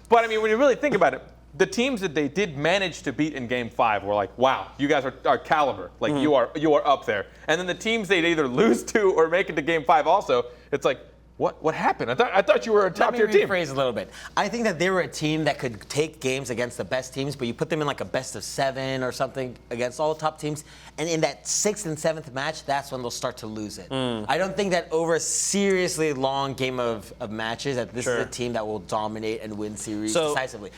but I mean when you really think about it, the teams that they did manage to beat in Game 5 were wow, you guys are caliber. You are up there. And then the teams they'd either lose to or make it to Game 5 also, it's what happened? I thought you were a top-tier team. Let me rephrase a little bit. I think that they were a team that could take games against the best teams, but you put them in a best of 7 or something against all the top teams, and in that 6th and 7th match, that's when they'll start to lose it. I don't think that over a seriously long game of matches that this is a team that will dominate and win series decisively.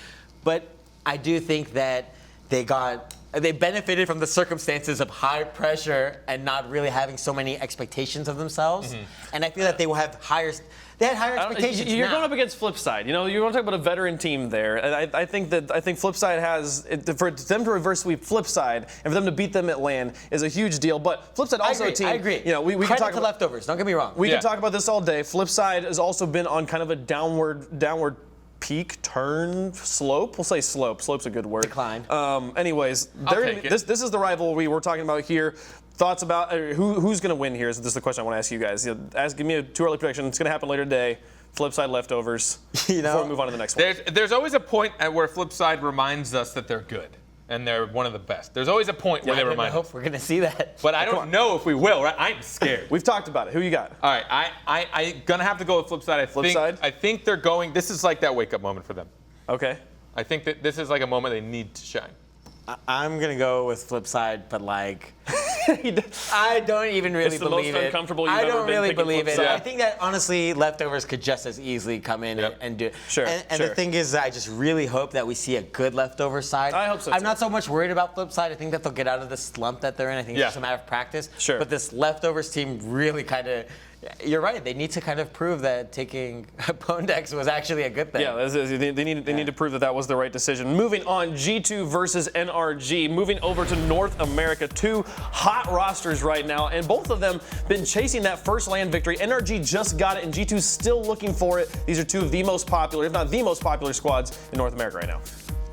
But I do think that they benefited from the circumstances of high pressure and not really having so many expectations of themselves. And I feel that they will have higher expectations. You're going up against Flipside. You want to talk about a veteran team there. And I think Flipside has for them to reverse sweep Flipside and for them to beat them at LAN is a huge deal. But Flipside also a team. I agree. We can talk about leftovers. Don't get me wrong. We can talk about this all day. Flipside has also been on kind of a downward peak, turn, slope. We'll say slope. Slope's a good word. Decline. Anyways, this is the rivalry we're talking about here. Thoughts about who's going to win here? This is the question I want to ask you guys. Give me a too early prediction. It's going to happen later today. Flipside leftovers. Before we move on to the next one. There's always a point at where Flipside reminds us that they're good. and they're one of the best. There's always a point where they I remind hope us. we're gonna see that. But I don't know if we will, right? I'm scared. We've talked about it. Who you got? All right, I'm gonna have to go with flip side. I think they're going. This is like that wake up moment for them. Okay. I think that this is like a moment they need to shine. I'm gonna go with flip side, but like, I don't even really It's the believe most it. uncomfortable you've I ever don't been really picking believe flip it. side. I think that honestly, leftovers could just as easily come in and do it. Sure, And sure. the thing is, I just really hope that we see a good leftover side. I hope so, I'm too. not so much worried about flip side. I think that they'll get out of the slump that they're in. I think it's just a matter of practice. Sure. But this leftovers team really kind of. You're right. They need to kind of prove that taking Pondex was actually a good thing. Yeah, they need to prove that that was the right decision. Moving on, G2 versus NRG. Moving over to North America, two hot rosters right now, and both of them been chasing that first land victory. NRG just got it, and G2's still looking for it. These are two of the most popular, if not the most popular squads in North America right now.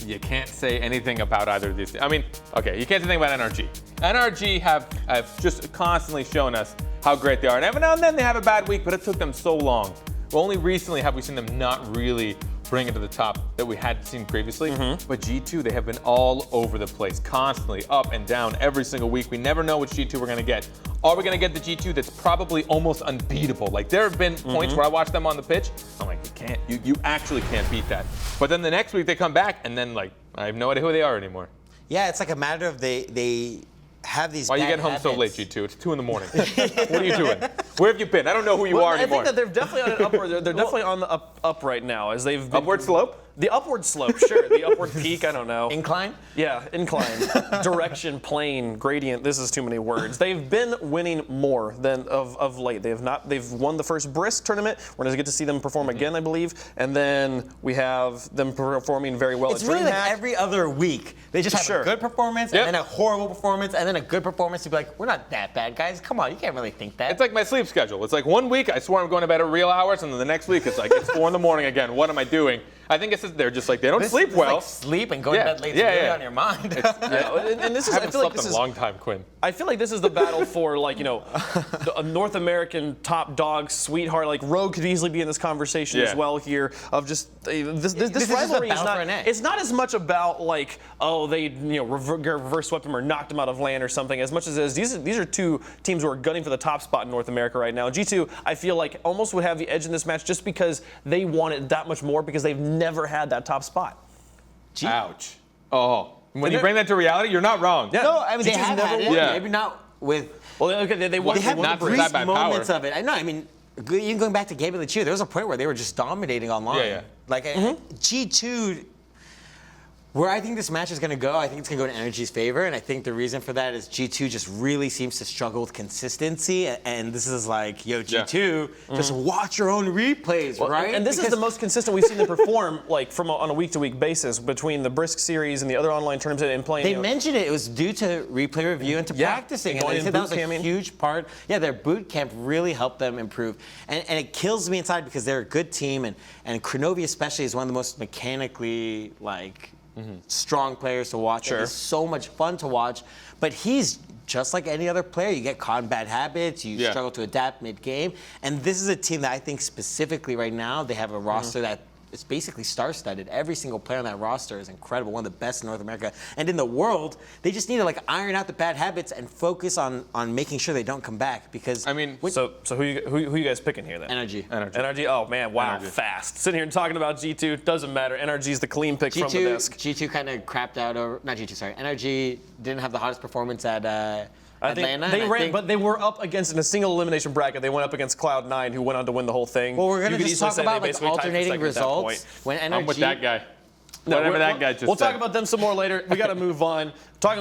You can't say anything about either of these. I mean, okay, you can't say anything about NRG. NRG have just constantly shown us how great they are. And every now and then they have a bad week, but it took them so long. Well, only recently have we seen them not really bring it to the top that we had seen previously. But G2, they have been all over the place, constantly up and down every single week. We never know which G2 we're going to get. Are we going to get the G2 that's probably almost unbeatable? Like, there have been points where I watch them on the pitch, I'm like, you actually can't beat that. But then the next week they come back, and then, like, I have no idea who they are anymore. Yeah, it's like a matter of they have these. Why you bad get home so late, habits. G2? It's 2 in the morning. What are you doing? Where have you been? I don't know who you are I anymore. think that they're definitely on an upward. They're definitely on the up right now, as they've been, Upward slope? The upward slope, sure. The upward peak, I don't know. Incline? Yeah, incline, direction, plane, gradient. This is too many words. They've been winning more than of late. They have not. They've won the first Brisk tournament. We're going to get to see them perform again, I believe. And then we have them performing very well It's at really like DreamHack. every other week. They just have Sure. a good performance Yep. and then a horrible performance and then a good performance to be like, we're not that bad, guys. Come on, you can't really think that. It's like my sleep schedule. It's like 1 week I swear I'm going to bed at real hours, and then the next week it's like it's 4 in the morning again. What am I doing? I think it's just they're just like they don't sleep This well. Like sleep and going Yeah, to bed late yeah, is really yeah. on your mind. And this is. I I haven't feel like slept this in is. a long time, Quinn. I feel like this is the battle for, like, you know, a North American top dog sweetheart. Like, Rogue could easily be in this conversation as Yeah. well here of just this is just a rivalry is battle not. for an egg. It's not as much about like, oh, they reverse swept him or knocked him out of land or something, as much as these are two teams who are gunning for the top spot in North America right now. G2, I feel like almost would have the edge in this match just because they want it that much more because they've never had that top spot. Ouch. Oh. When And you they're- bring that to reality, you're not wrong. Yeah. No, I mean, they G2's have never had it. won. Yeah. Maybe not with. Well, okay, they won. They have won the not for Brisk. that brief bad power. moments of it. I know. I mean, even going back to Game of the Two, there was a point where they were just dominating online. Yeah, yeah. Like G2, where I think this match is going to go, I think it's going to go in Energy's favor, and I think the reason for that is G2 just really seems to struggle with consistency, and this is like, yo, G2, just watch your own replays, Well, right? And this is Because the most consistent we've seen them perform, like on a week-to-week basis between the Brisk series and the other online tournaments and playing. They you know, mentioned it was due to replay review and to Yeah, practicing, and and going they in said that was boot a camping. huge part. Yeah, their boot camp really helped them improve, and it kills me inside because they're a good team, and Kronovi especially is one of the most mechanically strong players to watch. Sure. It's so much fun to watch, but he's just like any other player. You get caught in bad habits, you Yeah. struggle to adapt mid-game, and this is a team that I think specifically right now they have a roster that it's basically star-studded. Every single player on that roster is incredible, one of the best in North America. And in the world, they just need to like iron out the bad habits and focus on making sure they don't come back because I mean, So who you guys picking here then? energy. NRG. Oh man, wow, NRG. fast. Sitting here and talking about G2 doesn't matter. NRG's the clean pick from the desk. G2 kind of crapped out over, not G2, sorry. NRG didn't have the hottest performance at I think Atlanta. they and I ran, think- but they were up against in a single elimination bracket. They went up against Cloud9, who went on to win the whole thing. well, we're going You to could just easily talk say they about like basically tied for alternating second at that point. results. When NRG, I'm with that guy. No, Whatever that guy just We'll said. talk about them some more later. We got to move on.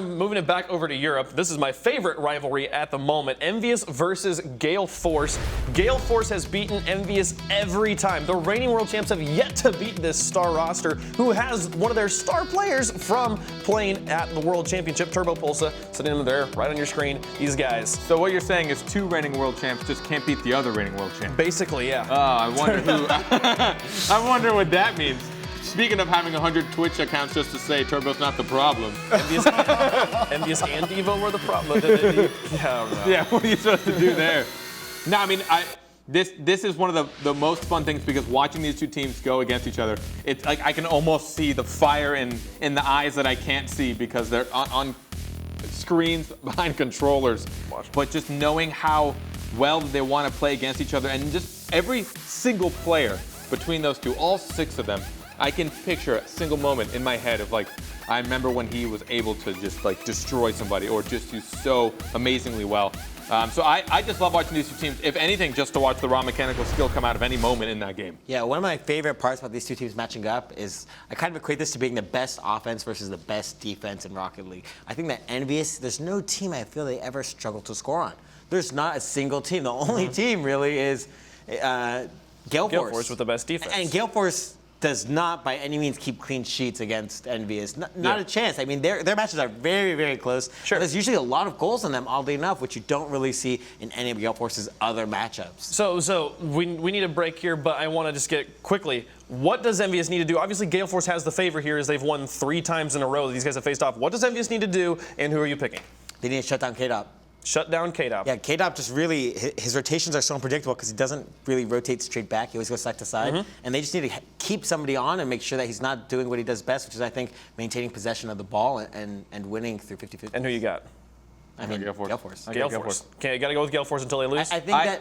Moving it back over to Europe. This is my favorite rivalry at the moment. Envious versus Gale Force. Gale Force has beaten Envious every time. The reigning world champs have yet to beat this star roster, who has one of their star players from playing at the World Championship, Turbo Pulsa, sitting there right on your screen. These guys. So what you're saying is 2 reigning world champs just can't beat the other reigning world champ. Basically, yeah. I wonder who. I wonder what that means. Speaking of having 100 Twitch accounts just to say Turbo's not the problem. Envious and Devo were the problem. Yeah, I don't know. Yeah, what are you supposed to do there? No, I mean, This is one of the most fun things because watching these two teams go against each other, it's like I can almost see the fire in the eyes that I can't see because they're on screens behind controllers. But just knowing how well they want to play against each other, and just every single player between those two, all 6 of them, I can picture a single moment in my head of like, I remember when he was able to just like destroy somebody or just do so amazingly well. So I just love watching these two teams, if anything, just to watch the raw mechanical skill come out of any moment in that game. Yeah, one of my favorite parts about these two teams matching up is I kind of equate this to being the best offense versus the best defense in Rocket League. I think that Envious, there's no team I feel they ever struggle to score on. There's not a single team. The only team really is Gale Force with the best defense. And Gale Force does not by any means keep clean sheets against Envious. Not a chance. I mean, their matches are very, very close. Sure. There's usually a lot of goals in them, oddly enough, which you don't really see in any of Gale Force's other matchups. So we need a break here, but I want to just get quickly. What does Envious need to do? Obviously, Gale Force has the favor here as they've won 3 times in a row that these guys have faced off. What does Envious need to do, and who are you picking? They need to shut down K-Dop. Shut down K-Dop. Yeah, K-Dop just really, his rotations are so unpredictable because he doesn't really rotate straight back. He always goes side to side. And they just need to keep somebody on and make sure that he's not doing what he does best, which is, I think, maintaining possession of the ball and winning through 50-50. And who you got? I mean, Gale Force. Gale Force. Gale Force. Okay, you got to go with Gale Force until they lose? I think that...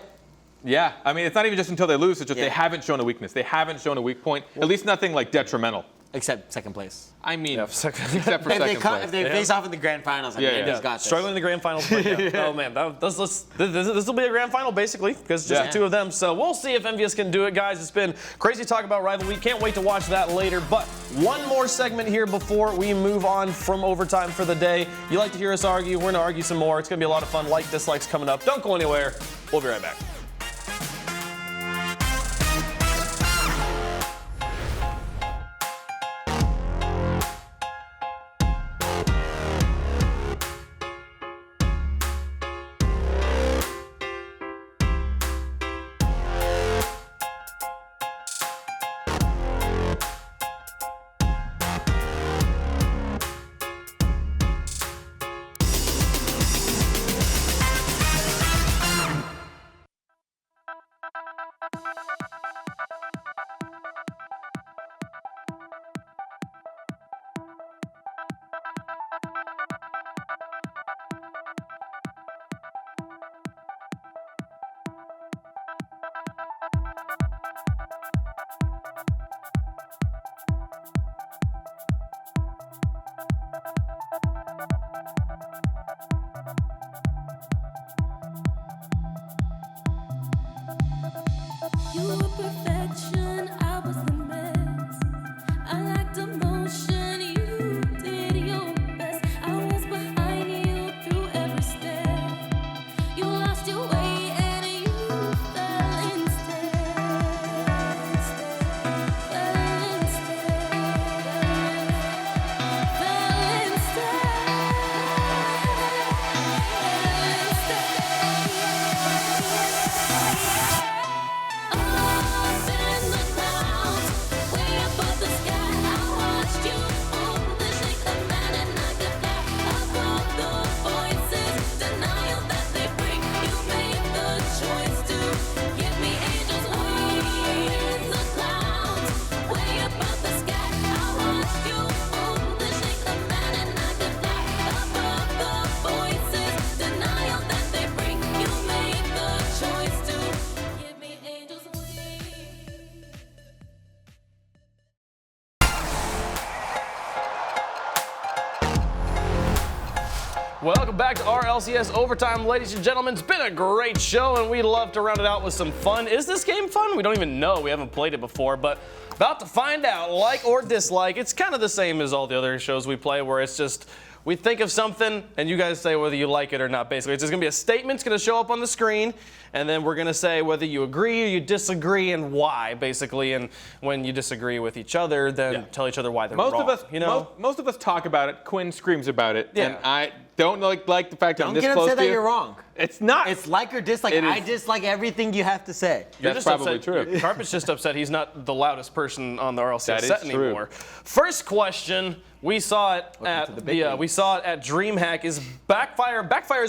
Yeah, I mean, it's not even just until they lose, it's just they haven't shown a weakness. They haven't shown a weak point, at least nothing like detrimental. Except second place. I mean, except for If second place. if they face off in the grand finals, I mean, Envy's got this. Struggling in the grand finals. But oh man, this will be a grand final basically because just the 2 of them. So we'll see if Envious can do it, guys. It's been crazy talk about Rival Week. Can't wait to watch that later. But one more segment here before we move on from overtime for the day. You like to hear us argue? We're gonna argue some more. It's gonna be a lot of fun. Like, dislikes coming up. Don't go anywhere. We'll be right back. You were perfection, I was the mess. I lacked emotion, you did your best. I was behind you through every step. You lost your way and you fell instead. Welcome back to RLCS Overtime, ladies and gentlemen. It's been a great show, and we'd love to round it out with some fun. Is this game fun? We don't even know. We haven't played it before, but about to find out. Like or dislike, it's kind of the same as all the other shows we play, where it's just we think of something, and you guys say whether you like it or not, basically. It's just going to be a statement. It's going to show up on the screen, and then we're going to say whether you agree or you disagree and why, basically. And when you disagree with each other, then tell each other why they're wrong. Most of us talk about it. Quinn screams about it. Yeah. And Don't like the fact that I'm Don't this get close upset to that you. you're wrong. It's not. It's like or dislike. It is. I dislike everything you have to say. You're That's just probably upset. true. Carpet's just upset he's not the loudest person on the RLCS That is set true. anymore. First question, we saw it at DreamHack. Is Backfire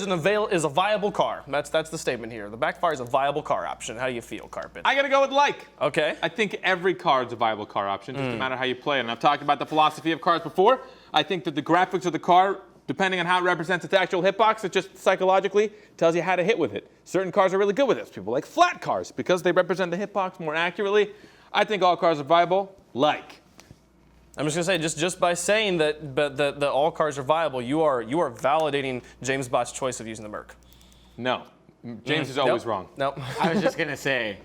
is a viable car? That's the statement here. The Backfire is a viable car option. How do you feel, Carpet? I gotta go with like. Okay. I think every card is a viable car option, just no matter how you play it. And I've talked about the philosophy of cars before. I think that the graphics of the car, depending on how it represents its actual hitbox, it just psychologically tells you how to hit with it. Certain cars are really good with this. People like flat cars because they represent the hitbox more accurately. I think all cars are viable. Like. I'm just gonna say, just by saying that all cars are viable, you are validating James Bott's choice of using the Merc. No. James is always wrong. Nope. I was just gonna say,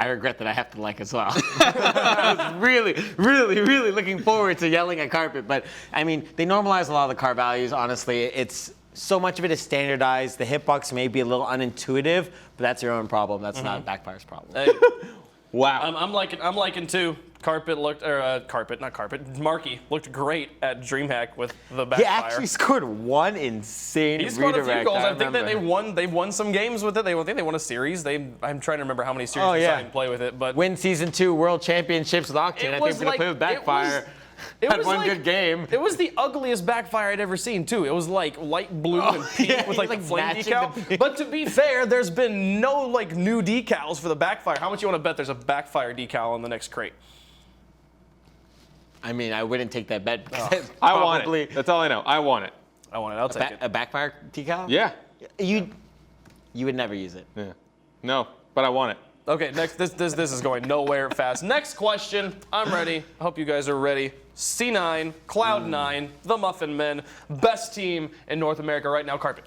I regret that I have to like as well. I was really, really, really looking forward to yelling at Carpet, but I mean, they normalize a lot of the car values. Honestly, it's so much of it is standardized. The hitbox may be a little unintuitive, but that's your own problem. That's not Backfire's problem. Hey, Wow. I'm liking too. Markey looked great at DreamHack with the Backfire. He actually scored one insane He scored a few redirect. goals. I think that remember. they won some games with it. I think they won a series. I'm trying to remember how many series Oh, they yeah. didn't play with it, but Win Season 2 World Championships with Octane. It I think was we're going to play with Backfire. Had one good game. It was the ugliest Backfire I'd ever seen, too. It was like light blue and pink yeah, with he like the was, flame matching decal. the- But to be fair, there's been no like new decals for the Backfire. How much you want to bet there's a Backfire decal on the next crate? I mean, I wouldn't take that bet because it's I want probably it. That's all I know. I want it. I want it. I'll take it. a Backfire decal? Yeah. You would never use it. Yeah. No, but I want it. Okay, next. This is going nowhere fast. Next question. I'm ready. I hope you guys are ready. C9, Cloud9, the Muffin Men, best team in North America right now. Carpet.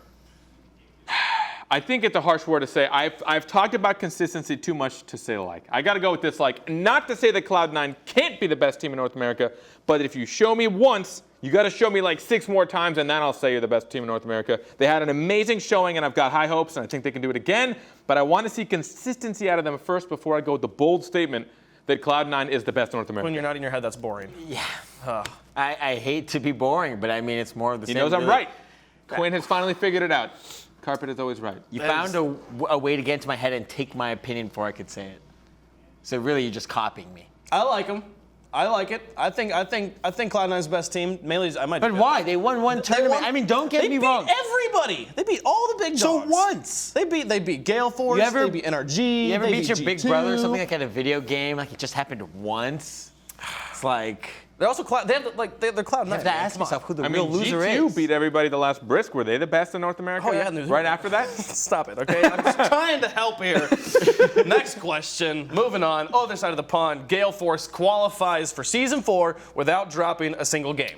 I think it's a harsh word to say. I've talked about consistency too much to say like. I got to go with this like. Not to say that Cloud9 can't be the best team in North America, but if you show me once, you got to show me like 6 more times, and then I'll say you're the best team in North America. They had an amazing showing, and I've got high hopes, and I think they can do it again. But I want to see consistency out of them first before I go with the bold statement that Cloud9 is the best in North America. When you're not in your head, that's boring. Yeah. I hate to be boring, but I mean, it's more of the He same. knows I'm really. right. Quinn has finally figured it out. Carpet is always right. You found a way to get into my head and take my opinion before I could say it. So really, you're just copying me. I like them. I like it. I think Cloud9's best team. Mainly, I might. But why? They won one tournament. won- I mean, don't get me wrong. They beat everybody. They beat all the big So dogs. once. They beat Gale Force. You ever- They beat NRG. You ever they beat your big G2. brother or something like at a video game? Like it just happened once. It's like They're also They're Cloud9. you have to ask yourself who the I real mean, loser G2 is. beat everybody the last brisk. Were they the best in North America? Oh, yeah, Right after that? Stop it, okay? I'm just trying to help here. Next question. Moving on. Other side of the pond. Gale Force qualifies for Season 4 without dropping a single game.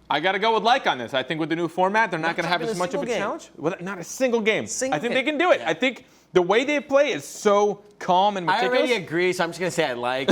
I got to go with like on this. I think with the new format, they're not going to have dropping as a much of a single game. challenge. Not a single game. Single I think game. they can do it. Yeah. I think the way they play is so calm and I meticulous. already agree, so I'm just gonna say I like.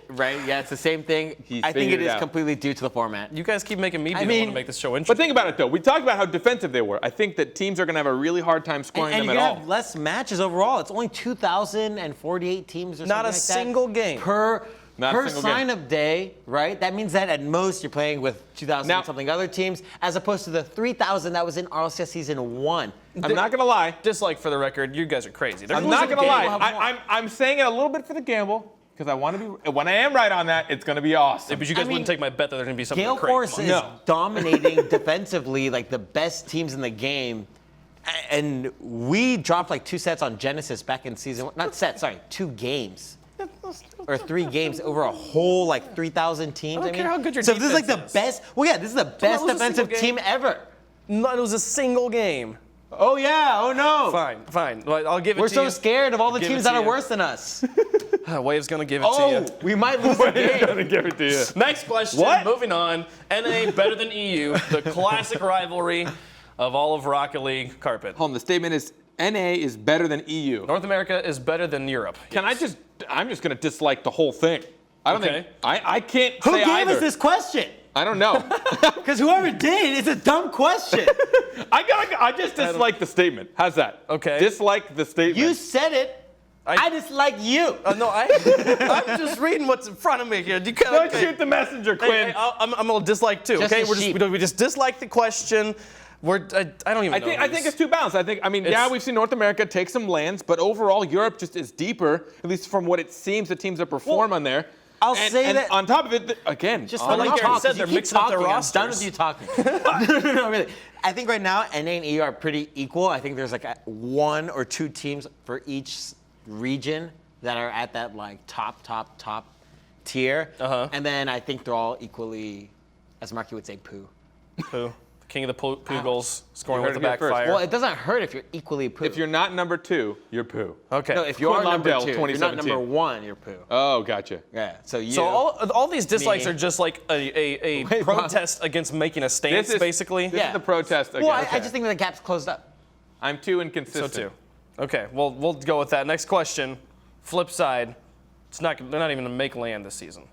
Right? Yeah, it's the same thing. He's I think figured it it is out. completely due to the format. You guys keep making me be I the one mean- to make this show But interesting. think about it, though. We talked about how defensive they were. I think that teams are going to have a really hard time scoring And them you're at gonna all. have less matches overall. It's only 2,048 teams or something Not a like that single game. per Not a single game. sign-up day, right? That means that at most you're playing with 2,000 Now- something other teams, as opposed to the 3,000 that was in RLCS Season 1. I'm not going to lie. Dislike for the record, you guys are crazy. They're I'm losing not going to games. lie. I'm saying it a little bit for the gamble because I want to be. When I am right on that, it's going to be awesome. But you guys I mean, wouldn't take my bet that there's going to be something Gale crazy. Force is No. dominating defensively, like the best teams in the game. And we dropped like 2 sets on Genesis back in Season 1. Not sets, sorry, 2 games. Or 3 games over a whole like 3,000 teams. I don't care how good your so this is like the defense is. best. Well, yeah, this is the best lose a defensive single team game. ever. No, it was a single game. Oh yeah. Oh no. Fine. Well, I'll give it We're to so you. scared of all the Give teams it that to are you. worse than us. Wave's going to give it to Oh, you. we might lose a I'm game. going to give it to you. Next question. What? Moving on. NA better than EU. The classic rivalry of all of Rocket League. Carpet. Hold on, the statement is NA is better than EU. North America is better than Europe. I'm just going to dislike the whole thing. I don't Okay. think, I can't Who say gave either. us this question? I don't know. Because whoever did, it's a dumb question. I just dislike the statement. How's that? Okay. Dislike the statement. You said it. I dislike you. No, I'm just reading what's in front of me here. You kinda, Don't shoot the messenger, Quinn. Hey, I'm a little dislike too. Just Okay, a sheep. we just dislike the question. I don't even know. I think it's too balanced. Yeah, we've seen North America take some lands, but overall Europe just is deeper, at least from what it seems the teams that perform on there. I'll say that- on top of it, again, Just like let me Aaron talk, said, 'cause they're you keep mixing up their talking. I'm done rosters. with you talking. No, really. I think right now NA and EU are pretty equal. I think there's like one or two teams for each region that are at that like top tier. And then I think they're all equally, as Marky would say, poo. Pooh. King of the poo goals, scoring You with heard the it here first. backfire. Well, it doesn't hurt if you're equally poo. if you're not number 2, you're poo. Okay. no, if you are Quinn number Lundell, 2, if you're not 2017. number 1, you're poo. Oh, gotcha. Yeah. So you. So all these dislikes Me. are just like a Wait, protest against making a stance, basically. This is the protest again. Well, I just think that the gap's closed up. I'm too So inconsistent. too. Okay, well we'll go with that. Next question. Flip side. They're not even gonna make land this season.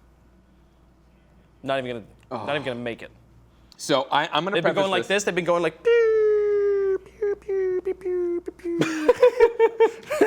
Not even gonna make it. So I'm going to They've been going like this. They've been going like.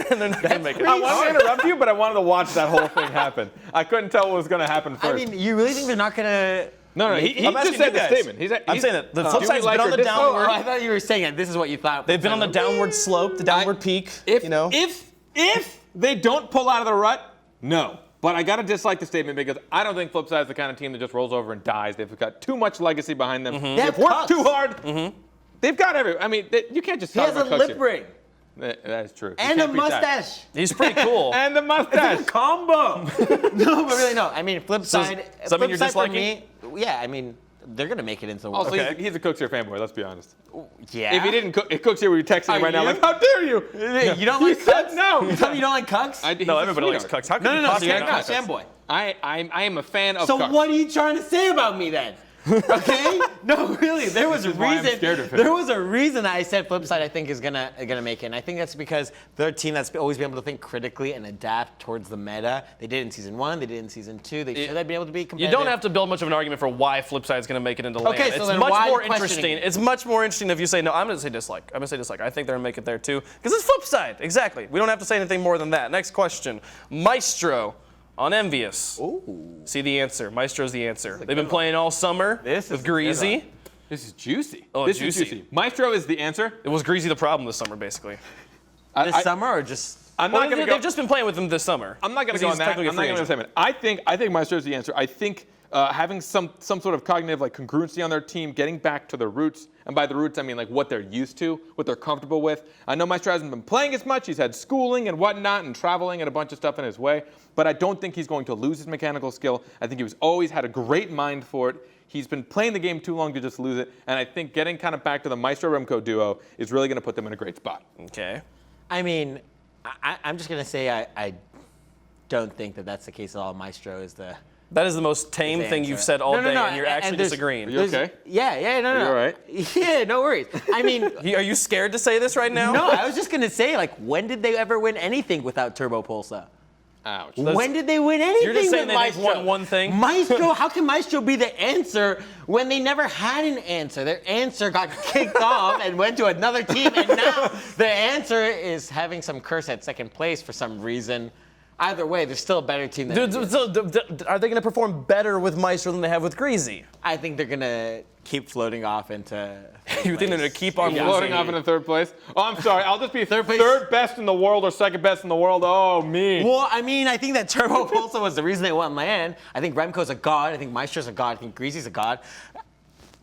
And they're not gonna make it. I wanted to interrupt you, but I wanted to watch that whole thing happen. I couldn't tell what was going to happen first. I mean, you really think they're not gonna? no, he I'm just asking said you the guys. statement. I'm saying that the flip do we side's like been on or the dislike? downward. Oh, I thought you were saying that this is what you thought. They've been on the downward slope, the downward peak. If, you know. if they don't pull out of the rut, no. But I got to dislike the statement because I don't think Flipside is the kind of team that just rolls over and dies. They've got too much legacy behind them. They They've have worked Cucks. too hard. They've got you can't just He talk has a about Cucks lip here. ring That's true. You and a can't beat that. mustache. He's pretty cool. And the mustache. Combo. No, but really, no. I mean, flip side. does that mean you're flip side for disliking? me, yeah, I mean, they're gonna make it into the World Also, Cup. he's a Cookseer fanboy, let's be honest. Yeah. If he didn't, if Cookseer would be texting Are him right now, you? like, how dare you? You don't He like said Cucks? no. You tell me you don't like Cucks? He's No, a everybody likes sweetheart. Cucks. How could No, you no, so possibly you're not not like Cucks? fanboy. I am a fan of So Cucks. what are you trying to say about me then? Okay? No, really. There was a is why I'm reason. scared of him. There was a reason I said Flipside I think is gonna make it. And I think that's because they're a team that's always been able to think critically and adapt towards the meta. They did in season 1. They did in season 2. They should have been able to be You competitive. don't have to build much of an argument for why Flipside's going to make it into land. Okay, so it's then much why more questioning interesting. it? It's much more interesting if you say no. I'm going to say dislike. I think they're going to make it there too because it's Flipside. Exactly. We don't have to say anything more than that. Next question. Maestro on Envious. Ooh. See the answer. Maestro's the answer. They've been playing all summer This is with a good Greasy. one. This is juicy. Oh, this juicy. is juicy. Maestro is the answer. It was Greasy the problem this summer, basically. This summer or just? I'm Well, not going to go. they've just been playing with him this summer. I'm not going to Because go he's on that. technically a I'm not free going to agent. say it. I think Maestro is the answer. I think having some sort of cognitive like congruency on their team, getting back to their roots, and by the roots I mean like what they're used to, what they're comfortable with. I know Maestro hasn't been playing as much. He's had schooling and whatnot and traveling and a bunch of stuff in his way, but I don't think he's going to lose his mechanical skill. I think he's always had a great mind for it. He's been playing the game too long to just lose it, and I think getting kind of back to the Maestro-Remco duo is really going to put them in a great spot. Okay. I mean, I'm just gonna say I don't think that that's the case at all. Maestro is the. That is the most tame the thing answer. you've said all No, no, day, no, and you're and actually there's- disagreeing. Are you okay? Yeah, no, no. you all right? Yeah, no worries. I mean, Are you scared to say this right now? no, I was just gonna say, like, when did they ever win anything without Turbo Pulsa? Ouch. When did they win anything You're just saying with they've Maestro? won one thing? Maestro, how can Maestro be the answer when they never had an answer? Their answer got kicked off and went to another team, and now the answer is having some curse at second place for some reason. Either way, they're still a better team than Envious. Are they going to perform better with Maestro than they have with Greasy? I think they're gonna keep floating off into. You think they're going to keep on Floating losing? off into third place. Oh, I'm sorry. I'll just be Third place. third best in the world or second best in the world. Oh, me. Well, I mean, I think that Turbo Pulsa was the reason they won land. I think Remco's a god. I think Maestro's a god. I think Greasy's a god.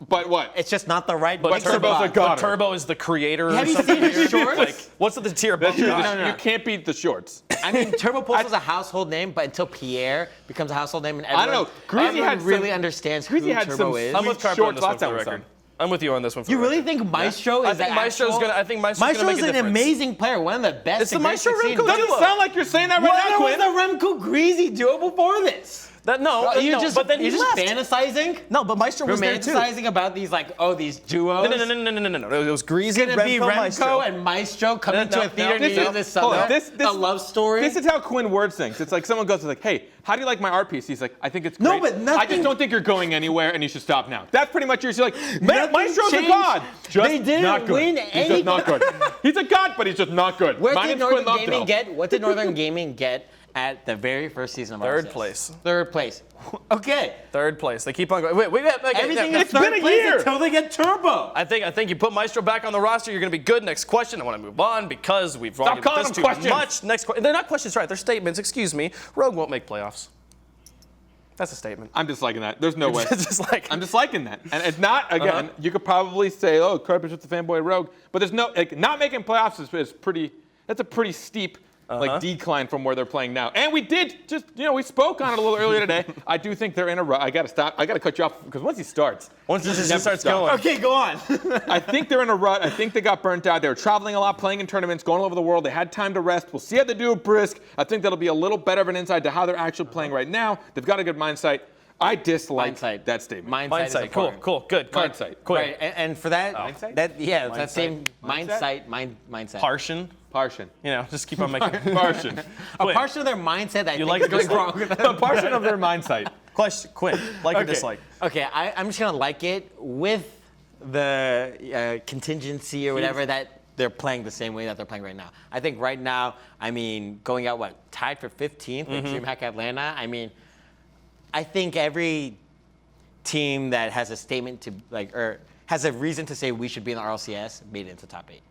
But what? It's just not the right But mix of Turbo's a gods. god. But Turbo is the creator Have or you something. seen his shorts? Like, what's the tier above That's true. God? no. You can't beat the shorts. I mean, Turbo Pulsa's a household name, but until Pierre becomes a household name and I everyone, don't know. Greasy everyone had some- really understands who Greasy had Turbo some is. I'm with Sweet Carpet on shorts this one last for the time we saw record. him. I'm with you on this one for You the really record. think Maestro I is think the Maestro's actual... gonna. I think Maestro's gonna make Maestro's a an difference. amazing player, one of the best. It's the against Maestro scene. Remco Doesn't duo. sound like you're saying that right now, What Quinn. was the Remco Greasy duo before this? You're just left. fantasizing? No, but Maestro was there too. Romanticizing about these these duos? No. It was Greasy, It's gonna be Remco Maestro. and Maestro coming No, to a theater no, near no. this Hold summer. on, this- a love story. This is how Quinn words things. It's like someone goes like, "Hey, how do you like my art piece?" He's like, "I think it's great. No, but I nothing- just don't think you're going anywhere, and you should stop now." That's pretty much you're like, Nothing Maestro's a changed. god. Just They didn't not good. win He's any- just not good. He's a god, but he's just not good. Where My did name's Quinn Northern Gaming Lobdell. get? What did Northern Gaming get at the very first season of Third RLCS? place. Third place. Okay. Third place. They keep on going. Wait. Everything yeah, is It's been third a place year. until they get turbo. I think you put Maestro back on the roster, you're going to be good. Next question. I want to move on because we've argued calling this them too questions. much. Next question. They're not questions, right? They're statements. Excuse me. Rogue won't make playoffs. That's a statement. I'm just liking that. There's no way. It's just like I'm just liking that. And it's not, again, you could probably say, oh, Carpenter's just a fanboy Rogue. But there's no, not making playoffs is pretty, that's a pretty steep decline from where they're playing now. And we did just, we spoke on it a little earlier today. I do think they're in a rut. I got to cut you off because once he starts. once this never starts stop. going. Okay, go on. I think they're in a rut. I think they got burnt out. They were traveling a lot, playing in tournaments, going all over the world. They had time to rest. We'll see how they do with Brisk. I think that'll be a little better of an insight to how they're actually playing right now. They've got a good mindset. I dislike Mindsight. that statement. Mindsight. is Mindsight. Cool. important. Cool. Good. Mindsight. Quick. Right, and for that, Mindsight? that Mindsight? same Mindset? mindset. Partian. Partian. Just keep on making. Partian. A Quinn. portion of their mindset that I think like is it going this way? wrong with A them. partian of their mindset. Question. Quinn. Like or Okay. dislike? Okay, I'm just gonna like it with the contingency or whatever that they're playing the same way that they're playing right now. I think right now, going out tied for 15th with DreamHack Atlanta. I think every team that has a statement to or has a reason to say we should be in the RLCS made it into top 8.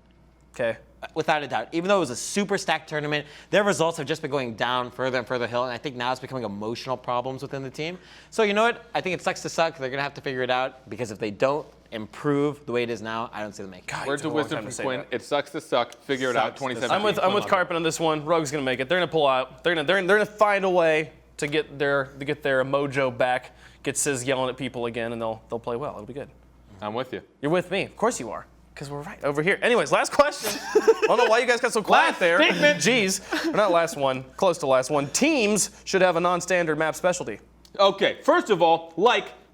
Okay. Without a doubt. Even though it was a super stacked tournament, their results have just been going down further and further hill, and I think now it's becoming emotional problems within the team. So you know what? I think it sucks to suck. They're going to have to figure it out, because if they don't improve the way it is now, I don't see them making it. Words took of a long wisdom time to from say Quinn. that. It sucks to suck. Figure it out. Sucks to 2017. I'm with Carpet on this one. Rogue's gonna make it. They're gonna pull out. They're gonna find a way to get their mojo back. Get Sizz yelling at people again, and they'll play well. It'll be good. I'm with you. You're with me. Of course you are. Because we're right over here. Anyways, last question. I don't know why you guys got so quiet Last there. statement. Jeez. Or not last one. Close to last one. Teams should have a non-standard map specialty. Okay, first of all,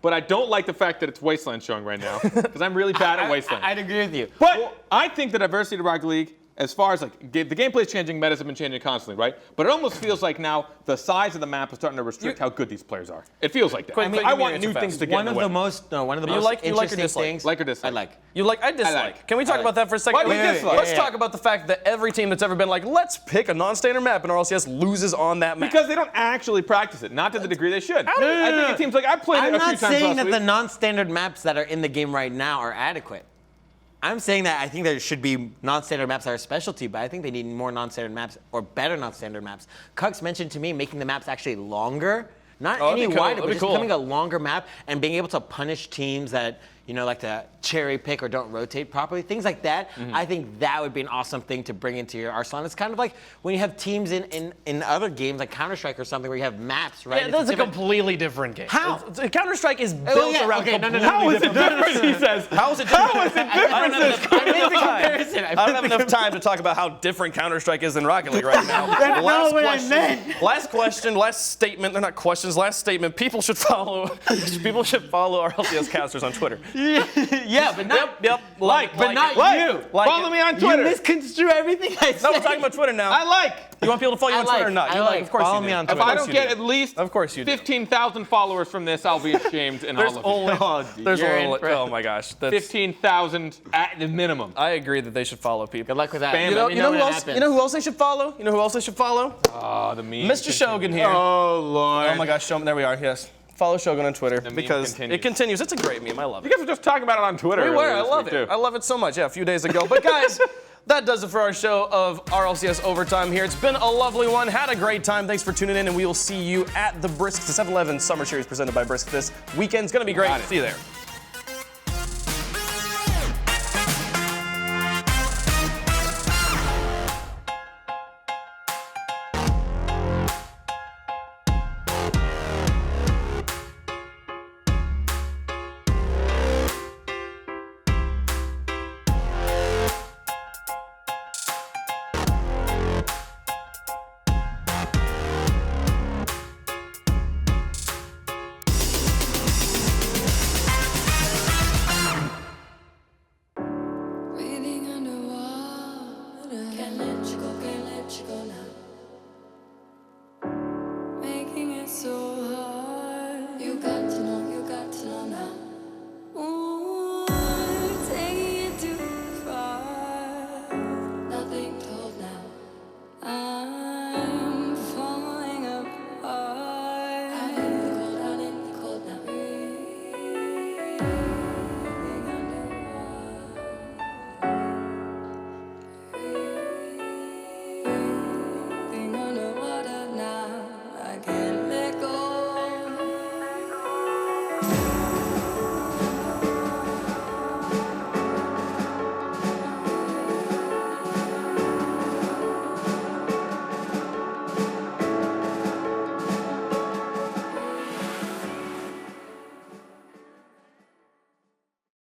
but I don't like the fact that it's Wasteland showing right now, because I'm really bad at Wasteland. I'd agree with you. But I think the diversity of Rocket League, as far as the gameplay is changing, metas have been changing constantly, right? But it almost feels like now the size of the map is starting to restrict how good these players are. It feels like that. Quick, give me I your want answer new fast. things to get One in of the the way. most You like or interesting dislike? things. Like or dislike? I like. I dislike. like. Can we talk about that for a second? Why do you dislike? Let's talk about the fact that every team that's ever been like, let's pick a non-standard map in RLCS loses on that map. Because they don't actually practice it, not to the degree they should. I think it seems like I played I'm it a few not times saying last that week. the non-standard maps that are in the game right now are adequate. I'm saying that I think there should be non-standard maps that are specialty, but I think they need more non-standard maps or better non-standard maps. Cucks mentioned to me making the maps actually longer, not Oh, that'd any be cool. wider, That'd but be just cool. becoming a longer map and being able to punish teams that like to cherry pick or don't rotate properly, things like that. I think that would be an awesome thing to bring into your arsenal. And it's kind of like when you have teams in other games like Counter-Strike or something where you have maps, right? Yeah, It's that's a different- completely different game. How? Counter-Strike is built yeah, around okay, no, no, completely no. How is it different, he says? How is it different? How is it different? I don't have I made the enough time. comparison. I don't have enough time to talk about how different Counter-Strike is than Rocket League right now. That's not what I meant. Last question, last statement. They're not questions. Last statement. People should follow our LCS casters on Twitter. Yeah, but not Yep. but not you. Follow me on Twitter. You misconstrue everything I say. No, we're talking about Twitter now. I like. You want people to follow you I on Twitter like. or not? I You like. Of course Follow you me do. on If Twitter. I Of don't course you get do. at least Of course you do. 15,000 followers from this, I'll be ashamed in There's all of only. There's You're in only. for it. Oh my gosh. That's, 15,000 at the minimum. I agree that they should follow people. Good luck with that. Spam You know, it. you know who when it else? happens. You know who else they should follow? You know who else they should follow? Oh, the meme. Mr. Shogun here. Oh Lord. Oh my gosh, Shogun. There we are. Yes. Follow Shogun on Twitter meme because continues. it continues. It's a great meme. I love You it. guys were just talking about it on Twitter. We were. earlier I this love week, it. too. I love it so much. Yeah, a few days ago. But guys, that does it for our show of RLCS Overtime here. It's been a lovely one. Had a great time. Thanks for tuning in, and we will see you at the Brisk, the 7-Eleven Summer Series presented by Brisk this weekend. It's going to be great. Got it. See you there.